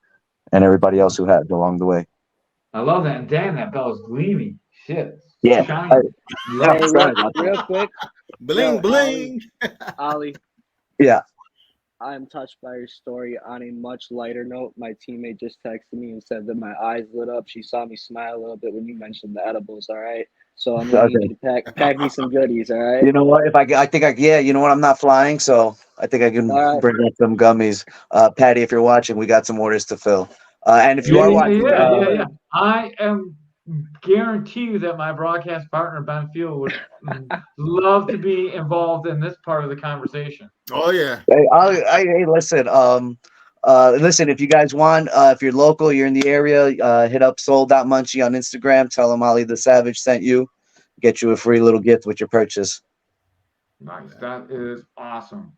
and everybody else who has along the way. I love that. And damn, that bell is gleaming. Shit. Yeah. Shiny. Love Hey, it. real quick, Bling, yo, bling. Ollie, Yeah. I'm touched by your story. On a much lighter note, my teammate just texted me and said that my eyes lit up. She saw me smile a little bit when you mentioned the edibles. All right, so I'm gonna need Okay. you to pack me some goodies. All right. You know what? If I think yeah, you know what? I'm not flying, so I think I can All right. bring up some gummies. Patty, if you're watching, we got some orders to fill. And if you Yeah, are yeah, watching, yeah, yeah, yeah. I am guarantee you that my broadcast partner Ben Field would love to be involved in this part of the conversation. Oh yeah. hey, listen. Listen. If you guys want, if you're local, you're in the area, hit up Soul.Munchie on Instagram. Tell them Ollie the Savage sent you. Get you a free little gift with your purchase. Nice. That is awesome.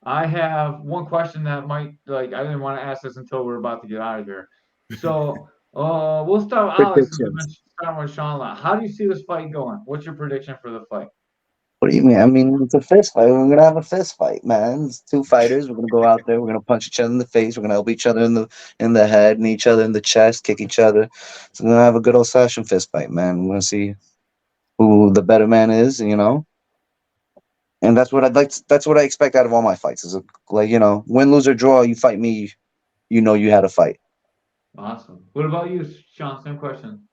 I have one question that might like I didn't want to ask this until we're about to get out of here. So we'll start with Alex since we've been Predictions. starting with Sean. How do you see this fight going? What's your prediction for the fight? What do you mean? I mean, it's a fist fight. We're gonna have a fist fight, man. It's two fighters. We're gonna go out there. We're gonna punch each other in the face. We're gonna help each other in the head, and each other in the chest, kick each other. So we're gonna have a good old session fist fight, man. We're gonna see who the better man is, and that's what I'd like. That's what I expect out of all my fights. Is like win, lose or draw. You fight me. You had a fight. Awesome. What about you, Sean? Same question.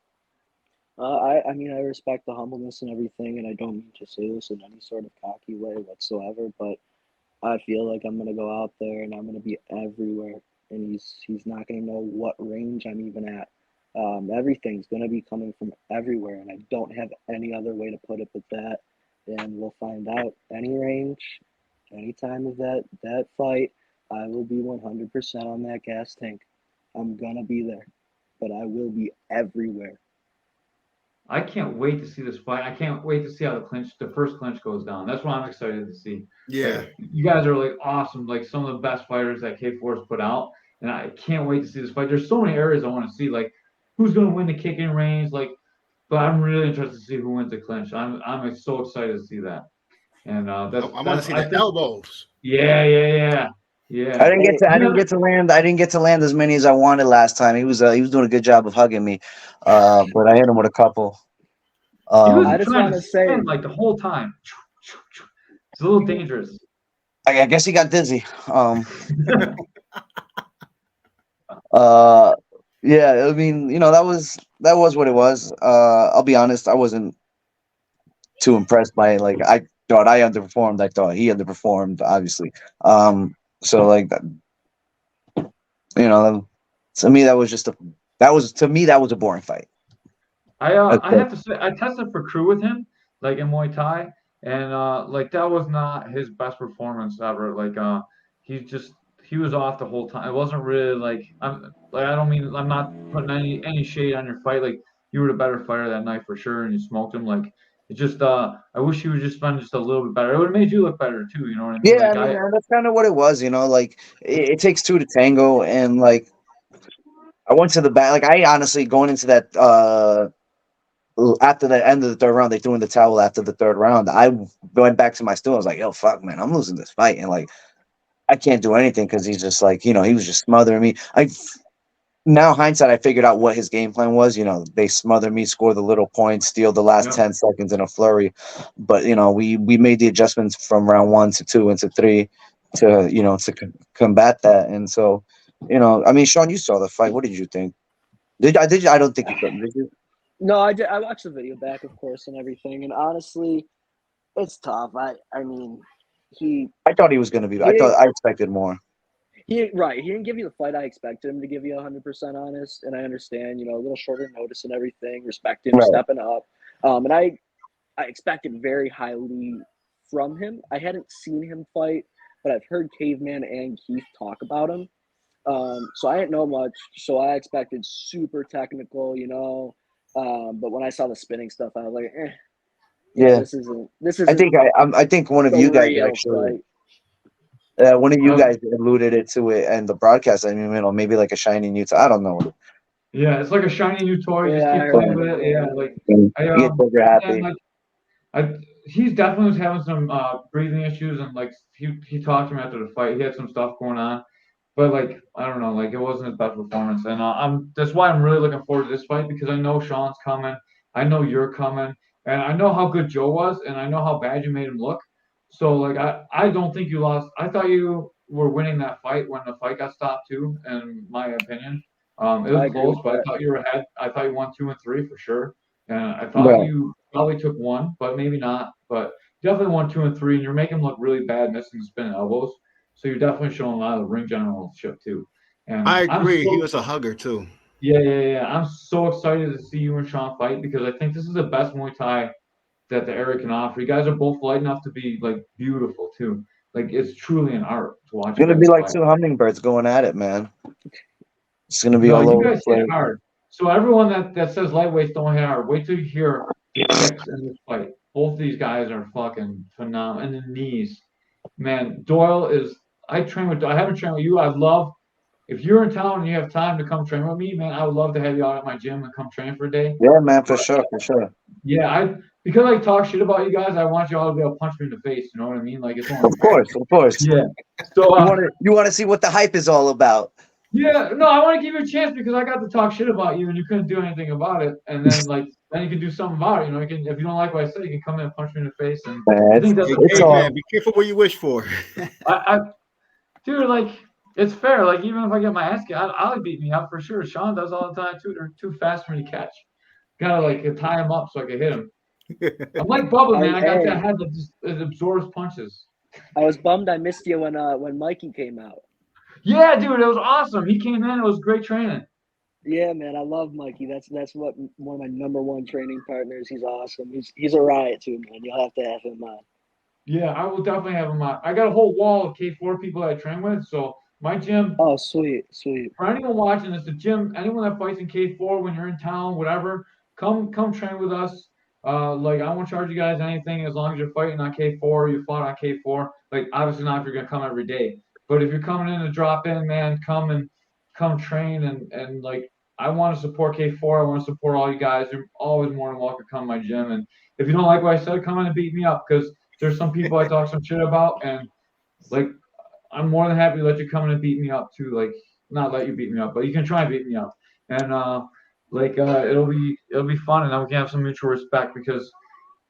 I mean, I respect the humbleness and everything, and I don't mean to say this in any sort of cocky way whatsoever, but I feel like I'm gonna go out there and I'm gonna be everywhere, and he's not gonna know what range I'm even at. Everything's gonna be coming from everywhere, and I don't have any other way to put it but that. And we'll find out any range, any time of that fight. I will be 100% on that gas tank. I'm gonna be there, but I will be everywhere. I can't wait to see this fight. I can't wait to see how the first clinch goes down. That's what I'm excited to see. Yeah. Like you guys are like awesome, like some of the best fighters that K4's put out, and I can't wait to see this fight. There's so many areas I want to see, like who's going to win the kicking range, like. But I'm really interested to see who wins the clinch. I'm so excited to see that, and I want to see I the think elbows. yeah. I didn't get Hey, to. I didn't get to land. I didn't get to land as many as I wanted last time. He was doing a good job of hugging me, but I hit him with a couple. He was I Um, just trying want to to say, spin like the whole time. It's a little dangerous. I guess he got dizzy. Uh, yeah. I mean, that was what it was. I'll be honest. I wasn't too impressed by it. Like I thought I underperformed. I thought he underperformed. Obviously. So like you know, to me that was just a that was a boring fight. I have to say I tested for crew with him, like in Muay Thai, and like that was not his best performance ever. Like he just he was off the whole time. It wasn't really like I don't mean I'm not putting any shade on your fight. Like you were the better fighter that night for sure, and you smoked him. Like it just I wish he would just been just a little bit better. It would have made you look better too. You know what I mean? Yeah, I Like mean that's kind of what it was. Like it takes two to tango, and like I went to the back. Like I honestly going into that after the end of the third round, they threw in the towel after the third round. I went back to my stool. I was like, "Yo, fuck, man, I'm losing this fight," and like I can't do anything because he's just like he was just smothering me. I Now hindsight, I figured out what his game plan was. They smother me, score the little points, steal the last yep. 10 seconds in a flurry. But we made the adjustments from round 1 to 2 and to 3 to combat that. And so, I mean, Sean, you saw the fight. What did you think? Did you? I don't think you saw. Did you? no, I did. I watched the video back, of course, and everything. And honestly, it's tough. I mean, he I thought he was going to be. he I didn't thought I expected more. He didn't give you the fight I expected him to give you 100% honest, and I understand, a little shorter notice and everything, respect him Right. stepping up. And I expected very highly from him. I hadn't seen him fight, but I've heard Caveman and Keith talk about him. So I didn't know much, so I expected super technical, but when I saw the spinning stuff, I was like, Yeah. this isn't I think one of the you guys real actually. fight. One of you Oh, guys alluded it to it and the broadcast. I mean, maybe like a shiny new. I don't know. yeah, it's like a shiny new toy. Just Yeah, I keep heard playing that. with it. Yeah, like You I get trigger man, happy. like he's definitely was having some breathing issues, and like he talked to me after the fight. He had some stuff going on, but like I don't know, like it wasn't his best performance, and that's why I'm really looking forward to this fight because I know Sean's coming, I know you're coming, and I know how good Joe was, and I know how bad you made him look. So like I don't think you lost. I thought you were winning that fight when the fight got stopped too, in my opinion. It I was agree close, with but I that. thought you were ahead. I thought you won 2 and 3 for sure. And I thought Right. you probably took one, but maybe not. But definitely won 2 and 3, and you're making him look really bad missing spin elbows. So you're definitely showing a lot of ring generalship too. And I I'm agree. He so was a hugger too. yeah. I'm so excited to see you and Sean fight because I think this is the best Muay Thai that the area can offer. You guys are both light enough to be like beautiful too. Like it's truly an art to watch It's you gonna be guys like fight. two hummingbirds going at it, man. It's gonna be No, all you over the guys hit place. hard. So everyone that says lightweights don't hit hard, wait till you hear the kicks in this fight. Both of these guys are fucking phenomenal. And the knees, man. Doyle is. I train with. I haven't trained with you. I'd love if you're in town and you have time to come train with me, man. I would love to have you out at my gym and come train for a day. Yeah, man, for But sure, for sure. yeah, because I talk shit about you guys, I want you all to be able to punch me in the face. You know what I mean? Like it's only Of course, of course. yeah. So You want to see what the hype is all about. yeah, no, I want to give you a chance because I got to talk shit about you and you couldn't do anything about it. And then you can do something about it. You know, you can if you don't like what I say, you can come in and punch me in the face. And Man, I it's think that's Hey, a it's great all caveman, thing. be careful what you wish for. I dude, like it's fair. Like even if I get my ass kicked, I'll beat me up for sure. Sean does all the time too. They're too fast for me to catch. Gotta like tie him up so I can hit him. I'm like Bubba, man. I got that head that just it absorbs punches. I was bummed I missed you when Mikey came out. Yeah, dude, it was awesome. He came in. It was great training. Yeah, man, I love Mikey. That's what one of my number one training partners. He's awesome. He's a riot too, man. You'll have to have him on. Yeah, I will definitely have him on. I got a whole wall of K4 people that I train with. So my gym, Oh, sweet. for anyone watching this, the gym, anyone that fights in K4 when you're in town, whatever, come train with us. Like I won't charge you guys anything as long as you're fighting on K4, you fought on K4. Like obviously not if you're gonna come every day. But if you're coming in to drop in, man, come train and like I want to support K4. I want to support all you guys. You're always more than welcome to come to my gym. And if you don't like what I said, come in and beat me up because there's some people I talk some shit about and like I'm more than happy to let you come in and beat me up too. Like not let you beat me up, but you can try and beat me up. And it'll be fun and then we can have some mutual respect because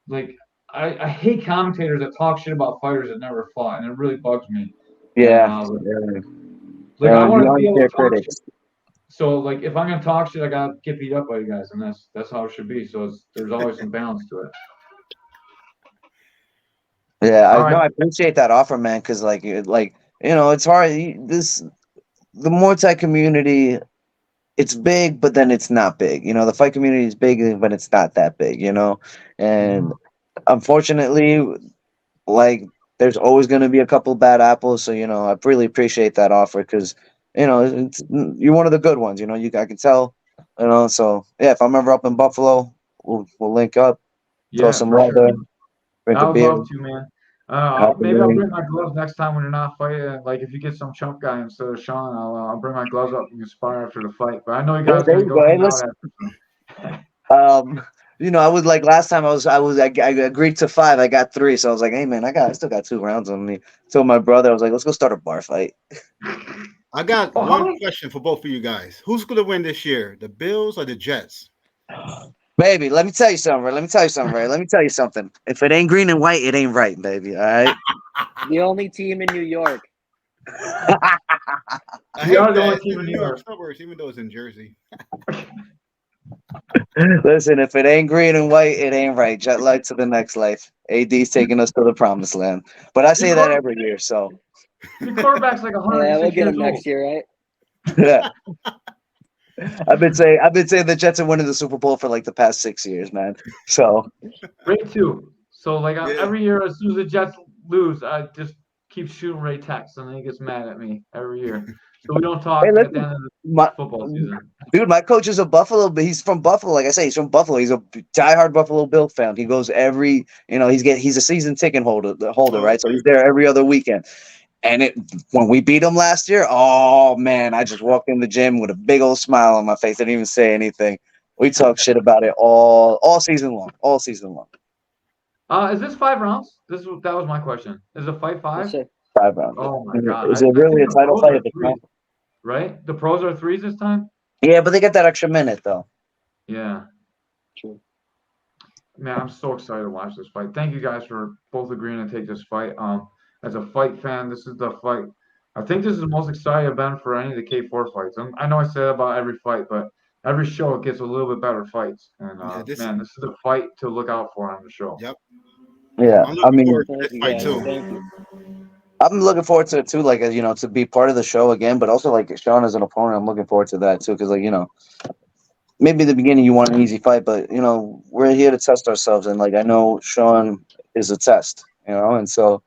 like I hate commentators that talk shit about fighters that never fought and it really bugs me. And yeah. like I want The to be able unfair to talk shit. critics. So like if I'm gonna talk shit, I gotta get beat up by you guys, and that's how it should be. So there's always some balance to it. Yeah, All I right. appreciate that offer, man. Because it's hard. The Muay Thai community, it's big, but then it's not big. The fight community is big, but it's not that big. And unfortunately, like there's always going to be a couple bad apples. So I really appreciate that offer because you're one of the good ones. I can tell. So yeah, if I'm ever up in Buffalo, we'll link up, throw Yeah, some for sure, leather, man. drink a I would beer. love to, man. Have a Maybe I'll drink. bring my gloves next time when you're not fighting. Like if you get some chump guy instead of Sean, I'll bring my gloves up and spar after the fight. But I know you Yeah, guys there gonna you go go. Hey, hang out listen. after. I was like last time I agreed to 5. I got 3, so I was like, hey man, I still got 2 rounds on me. Told my brother, I was like, let's go start a bar fight. I got Oh, how one many? question for both of you guys. Who's gonna win this year? The Bills or the Jets? Baby, let me tell you something, Ray. Let me tell you something, Ray. Let me tell you something. If it ain't green and white, it ain't right, baby. All right. The only team in New York. I We hate are the that. only It's team in in the New New York York. suburbs, even though it's in Jersey. Listen, if it ain't green and white, it ain't right. Jet light to the next life. AD's taking us to the promised land. But I He say that called. every year, so Your quarterback's like Yeah, 106 we'll get years him old. next year, right? Yeah. I've been saying the Jets are winning the Super Bowl for like the past 6 years, man. So Ray too. So like Yeah. every year, as soon as the Jets lose, I just keep shooting Ray texts, and then he gets mad at me every year. So we don't talk hey, at the listen, end of the my football season. dude, my coach is a Buffalo, but he's from Buffalo. Like I say, he's from Buffalo. He's a diehard Buffalo Bill fan. He goes every, he's a season ticket holder, right? So he's there every other weekend. And when we beat them last year, oh man, I just walked in the gym with a big old smile on my face. Didn't even say anything. We talked shit about it all season long. All season long. Is this 5 rounds? That was my question. Is it fight 5? Yes, sir. 5 rounds. Oh my God! Is it I really think a the title pros fight are at the 3, time? right? The pros are 3s this time. Yeah, but they get that extra minute though. Yeah, True. man, I'm so excited to watch this fight. Thank you guys for both agreeing to take this fight. As a fight fan, this is the fight. I think this is the most excited I've been for any of the K4 fights. I know I say that about every fight, but every show it gets a little bit better fights. And man, this is the fight to look out for on the show. Yep. Yeah, I'm I looking mean, forward to Thank this you, fight guys. too. Thank you. I'm looking forward to it too. Like, to be part of the show again, but also like Sean as an opponent, I'm looking forward to that too. Because maybe in the beginning you want an easy fight, but we're here to test ourselves, and like I know Sean is a test, and so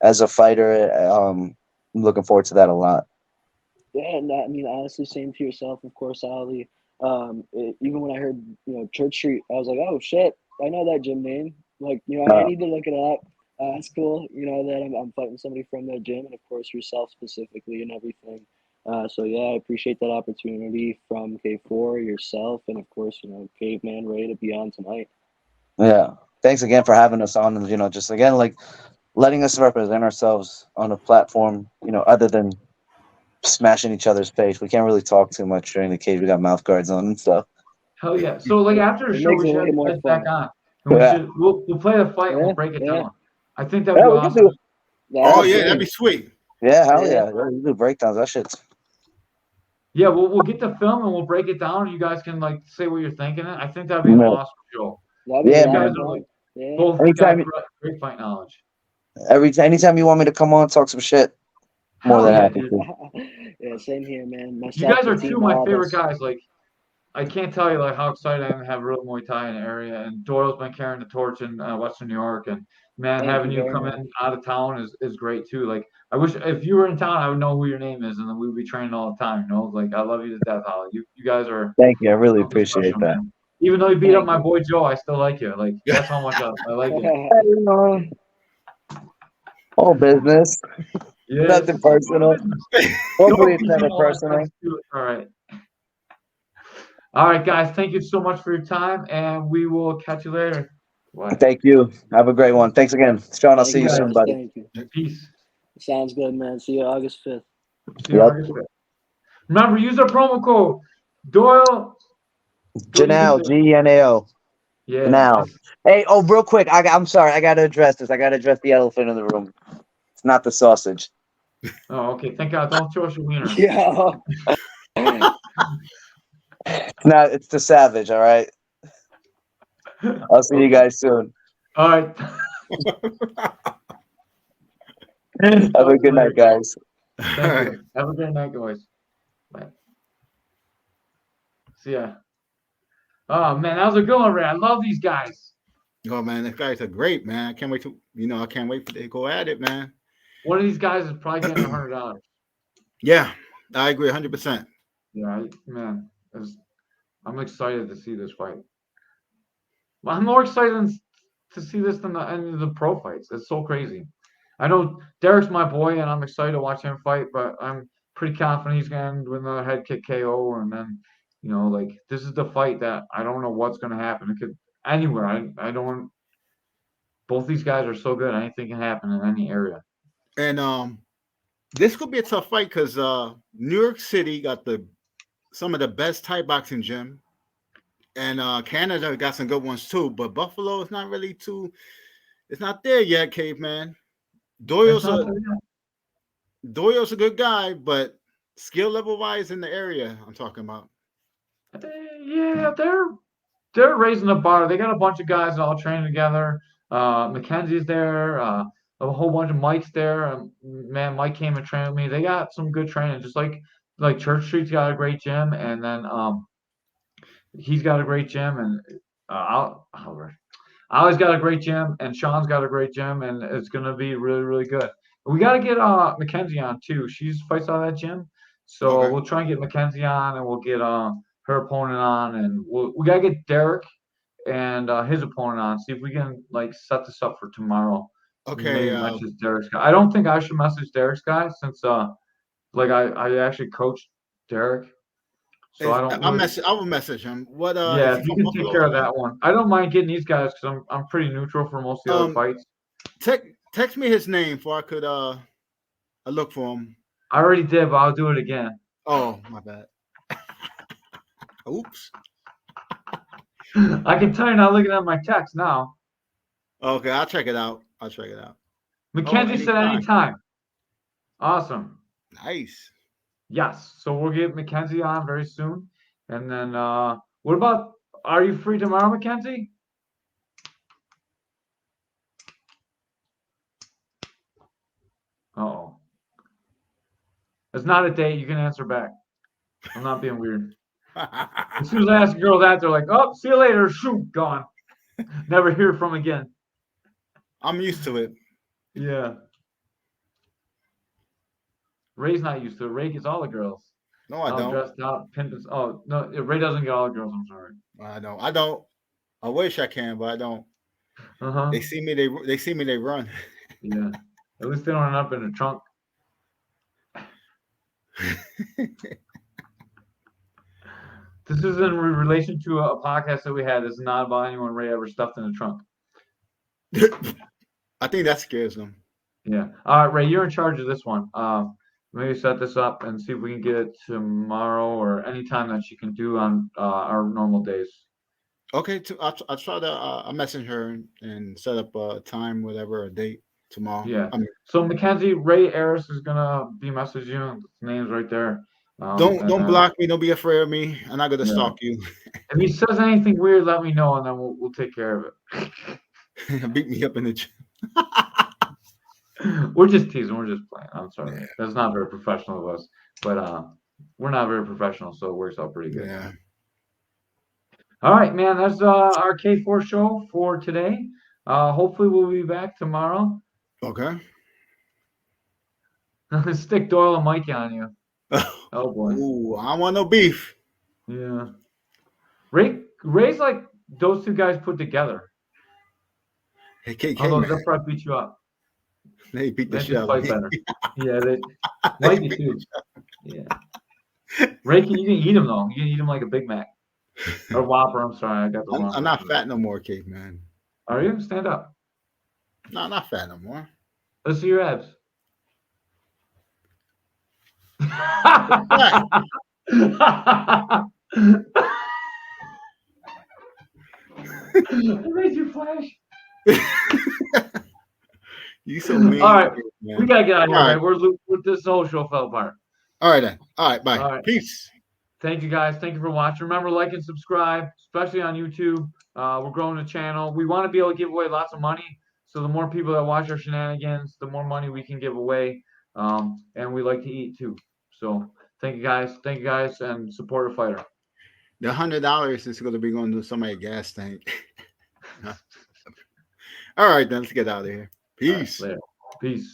as a fighter, I'm looking forward to that a lot. Yeah, and I mean, honestly, same to yourself, of course, Ali. Even when I heard, Church Street, I was like, oh shit, I know that gym name. Like, I need to look it up. It's cool, that I'm fighting somebody from that gym, and of course yourself specifically and everything. So yeah, I appreciate that opportunity from K4, yourself, and of course, Caveman Ray to be on tonight. Yeah, thanks again for having us on, and just again like letting us represent ourselves on a platform, other than smashing each other's face. We can't really talk too much during the cage. We got mouth guards on and stuff. Hell yeah! So like after the It show, makes we it should have way you more guys back fun. on, and Yeah, we'll play the fight and Yeah, we'll break it yeah, down. I think that'd yeah, be we can awesome. do. Oh that'd yeah, be that'd great. be sweet. Yeah, hell Yeah, yeah, we do breakdowns. That shit's. Yeah, we'll get the film and we'll break it down. And you guys can like say what you're thinking. I think that'd be an Yeah, awesome show. that'd be a yeah, You lot guys of man. are like fun. Yeah. both got Anytime, great fight knowledge. anytime you want me to come on, talk some shit, more Hell than yeah, happy dude. to. Yeah, same here, man. You Myself, guys the are two of team, my all of favorite us. guys. Like I can't tell you like how excited I am to have real Muay Thai in the area. And Doyle's been carrying the torch in Western New York. And man, Thank having you you very come much. in out of town is great too. Like I wish if you were in town, I would know who your name is, and then we would be training all the time. Like I love you to death, Holly. You guys are Thank you. I really something appreciate special, that. man. Even though you beat up Thank my you. boy Joe, I still like you. Like that's how much I like it. All business, Yes, nothing it's all personal. business. Hopefully, Don't it's be never all that personal. nice to it. All right. All right, guys. Thank you so much for your time, and we will catch you later. What? Thank you. Have a great one. Thanks again, Sean. I'll Thank see you, you guys. soon, guys. buddy. Thank you. Peace. Sounds good, man. See you August 5th. See you Yep. August 5th. Remember, use our promo code Doyle. Janelle, Genao. Yeah. Janelle. Hey, real quick. I'm sorry. I got to address this. I got to address the elephant in the room. It's not the sausage. Oh, okay. Thank God. Don't show us your wiener. Yeah. It's the savage. All right. I'll see you guys soon. All right. Have a good night, guys. Thank you. Have a good night, guys. Bye. See ya. Oh man, that was a good one, Ray. I love these guys. Oh man, these guys are great, man. I can't wait to I can't wait for they go at it, man. One of these guys is probably getting $100. Yeah, I agree 100%. Yeah, man. I'm excited to see this fight. Well, I'm more excited to see this than any of the pro fights. It's so crazy. I know Derek's my boy, and I'm excited to watch him fight, but I'm pretty confident he's going to end with another head kick KO. And then, like this is the fight that I don't know what's going to happen. It could anywhere. I don't. Both these guys are so good. Anything can happen in any area. And this could be a tough fight because New York City got some of the best Thai boxing gym, and Canada got some good ones too. But Buffalo is not really it's not there yet, Caveman. Doyle's a good guy, but skill level wise in the area I'm talking about. Yeah, they're raising the bar. They got a bunch of guys all training together. Mackenzie's there. a whole bunch of Mikes there. Man, Mike came and trained with me. They got some good training, just like Church Street's got a great gym, and then he's got a great gym, and Ollie's got a great gym, and Sean's got a great gym, and it's gonna be really, really good. We got to get Mackenzie on too. She's fights out of that gym, so Okay. we'll try and get Mackenzie on, and we'll get her opponent on, and we gotta get Derek and his opponent on. See if we can like set this up for tomorrow. Okay. Maybe message Derek's guy. I don't think I should message Derek's guy since like I actually coached Derek, so I don't really. I will message him. What is Yeah, he if you from can take Buffalo, care of right? that one. I don't mind getting these guys because I'm pretty neutral for most of the other fights. Text me his name so I could I look for him. I already did, but I'll do it again. Oh, my bad. Oops. I can tell you're not looking at my text now. Okay, I'll check it out. Mackenzie said anytime. Awesome. Nice. Yes. So we'll get Mackenzie on very soon. And then what about, are you free tomorrow, Mackenzie? Uh-oh. It's not a date. You can answer back. I'm not being weird. As soon as I ask a girl that, they're like, oh, see you later. Shoot, gone. Never hear from again. I'm used to it. Yeah. Ray's not used to it. Ray gets all the girls. No, I don't. Dressed out, pimped. Oh, no, Ray doesn't get all the girls. I'm sorry. I don't. I wish I can, but I don't. Uh-huh. They see me, they run. Yeah. At least they don't end up in the trunk. This is in relation to a podcast that we had. This is not about anyone Ray ever stuffed in the trunk. I think that scares them. Yeah. All right, Ray, you're in charge of this one. Maybe set this up and see if we can get it tomorrow or any time that you can do on our normal days. Okay, I'll try to I'll message her and set up a time, whatever, a date tomorrow. Yeah. So Mackenzie, Ray Harris is gonna be messaging you. His name's right there. Don't block me. Don't be afraid of me. I'm not gonna stalk you. If he says anything weird, let me know, and then we'll take care of it. Beat me up in the gym. We're just teasing. We're just playing. I'm sorry. Yeah. That's not very professional of us, but we're not very professional, so it works out pretty good. Yeah. All right, man. That's our K4 show for today. Hopefully, we'll be back tomorrow. Okay. Stick Doyle and Mike on you. Oh boy. Ooh, I don't want no beef. Yeah. Ray's like those two guys put together. Hey, although they'll probably beat you up. They beat the shit out of me. Better. Yeah, they Mike you too. Yeah. Ray, you can eat him though. You can eat him like a Big Mac. Or Whopper, I'm sorry, I got the wrong. I'm not fat no more, Caveman. Are you? Stand up. No, I'm not fat no more. Let's see your abs. It made you flash. You so mean. All right, we gotta get out of here, man. We're this whole show fell apart. All right then. All right, bye. All right. Peace. Thank you guys. Thank you for watching. Remember, like and subscribe, especially on YouTube. We're growing the channel. We want to be able to give away lots of money. So the more people that watch our shenanigans, the more money we can give away. And we like to eat too. So thank you guys. Thank you guys, and support a fighter. The $100 is going to be going to somebody's gas tank. All right, then let's get out of here. Peace. Right, peace.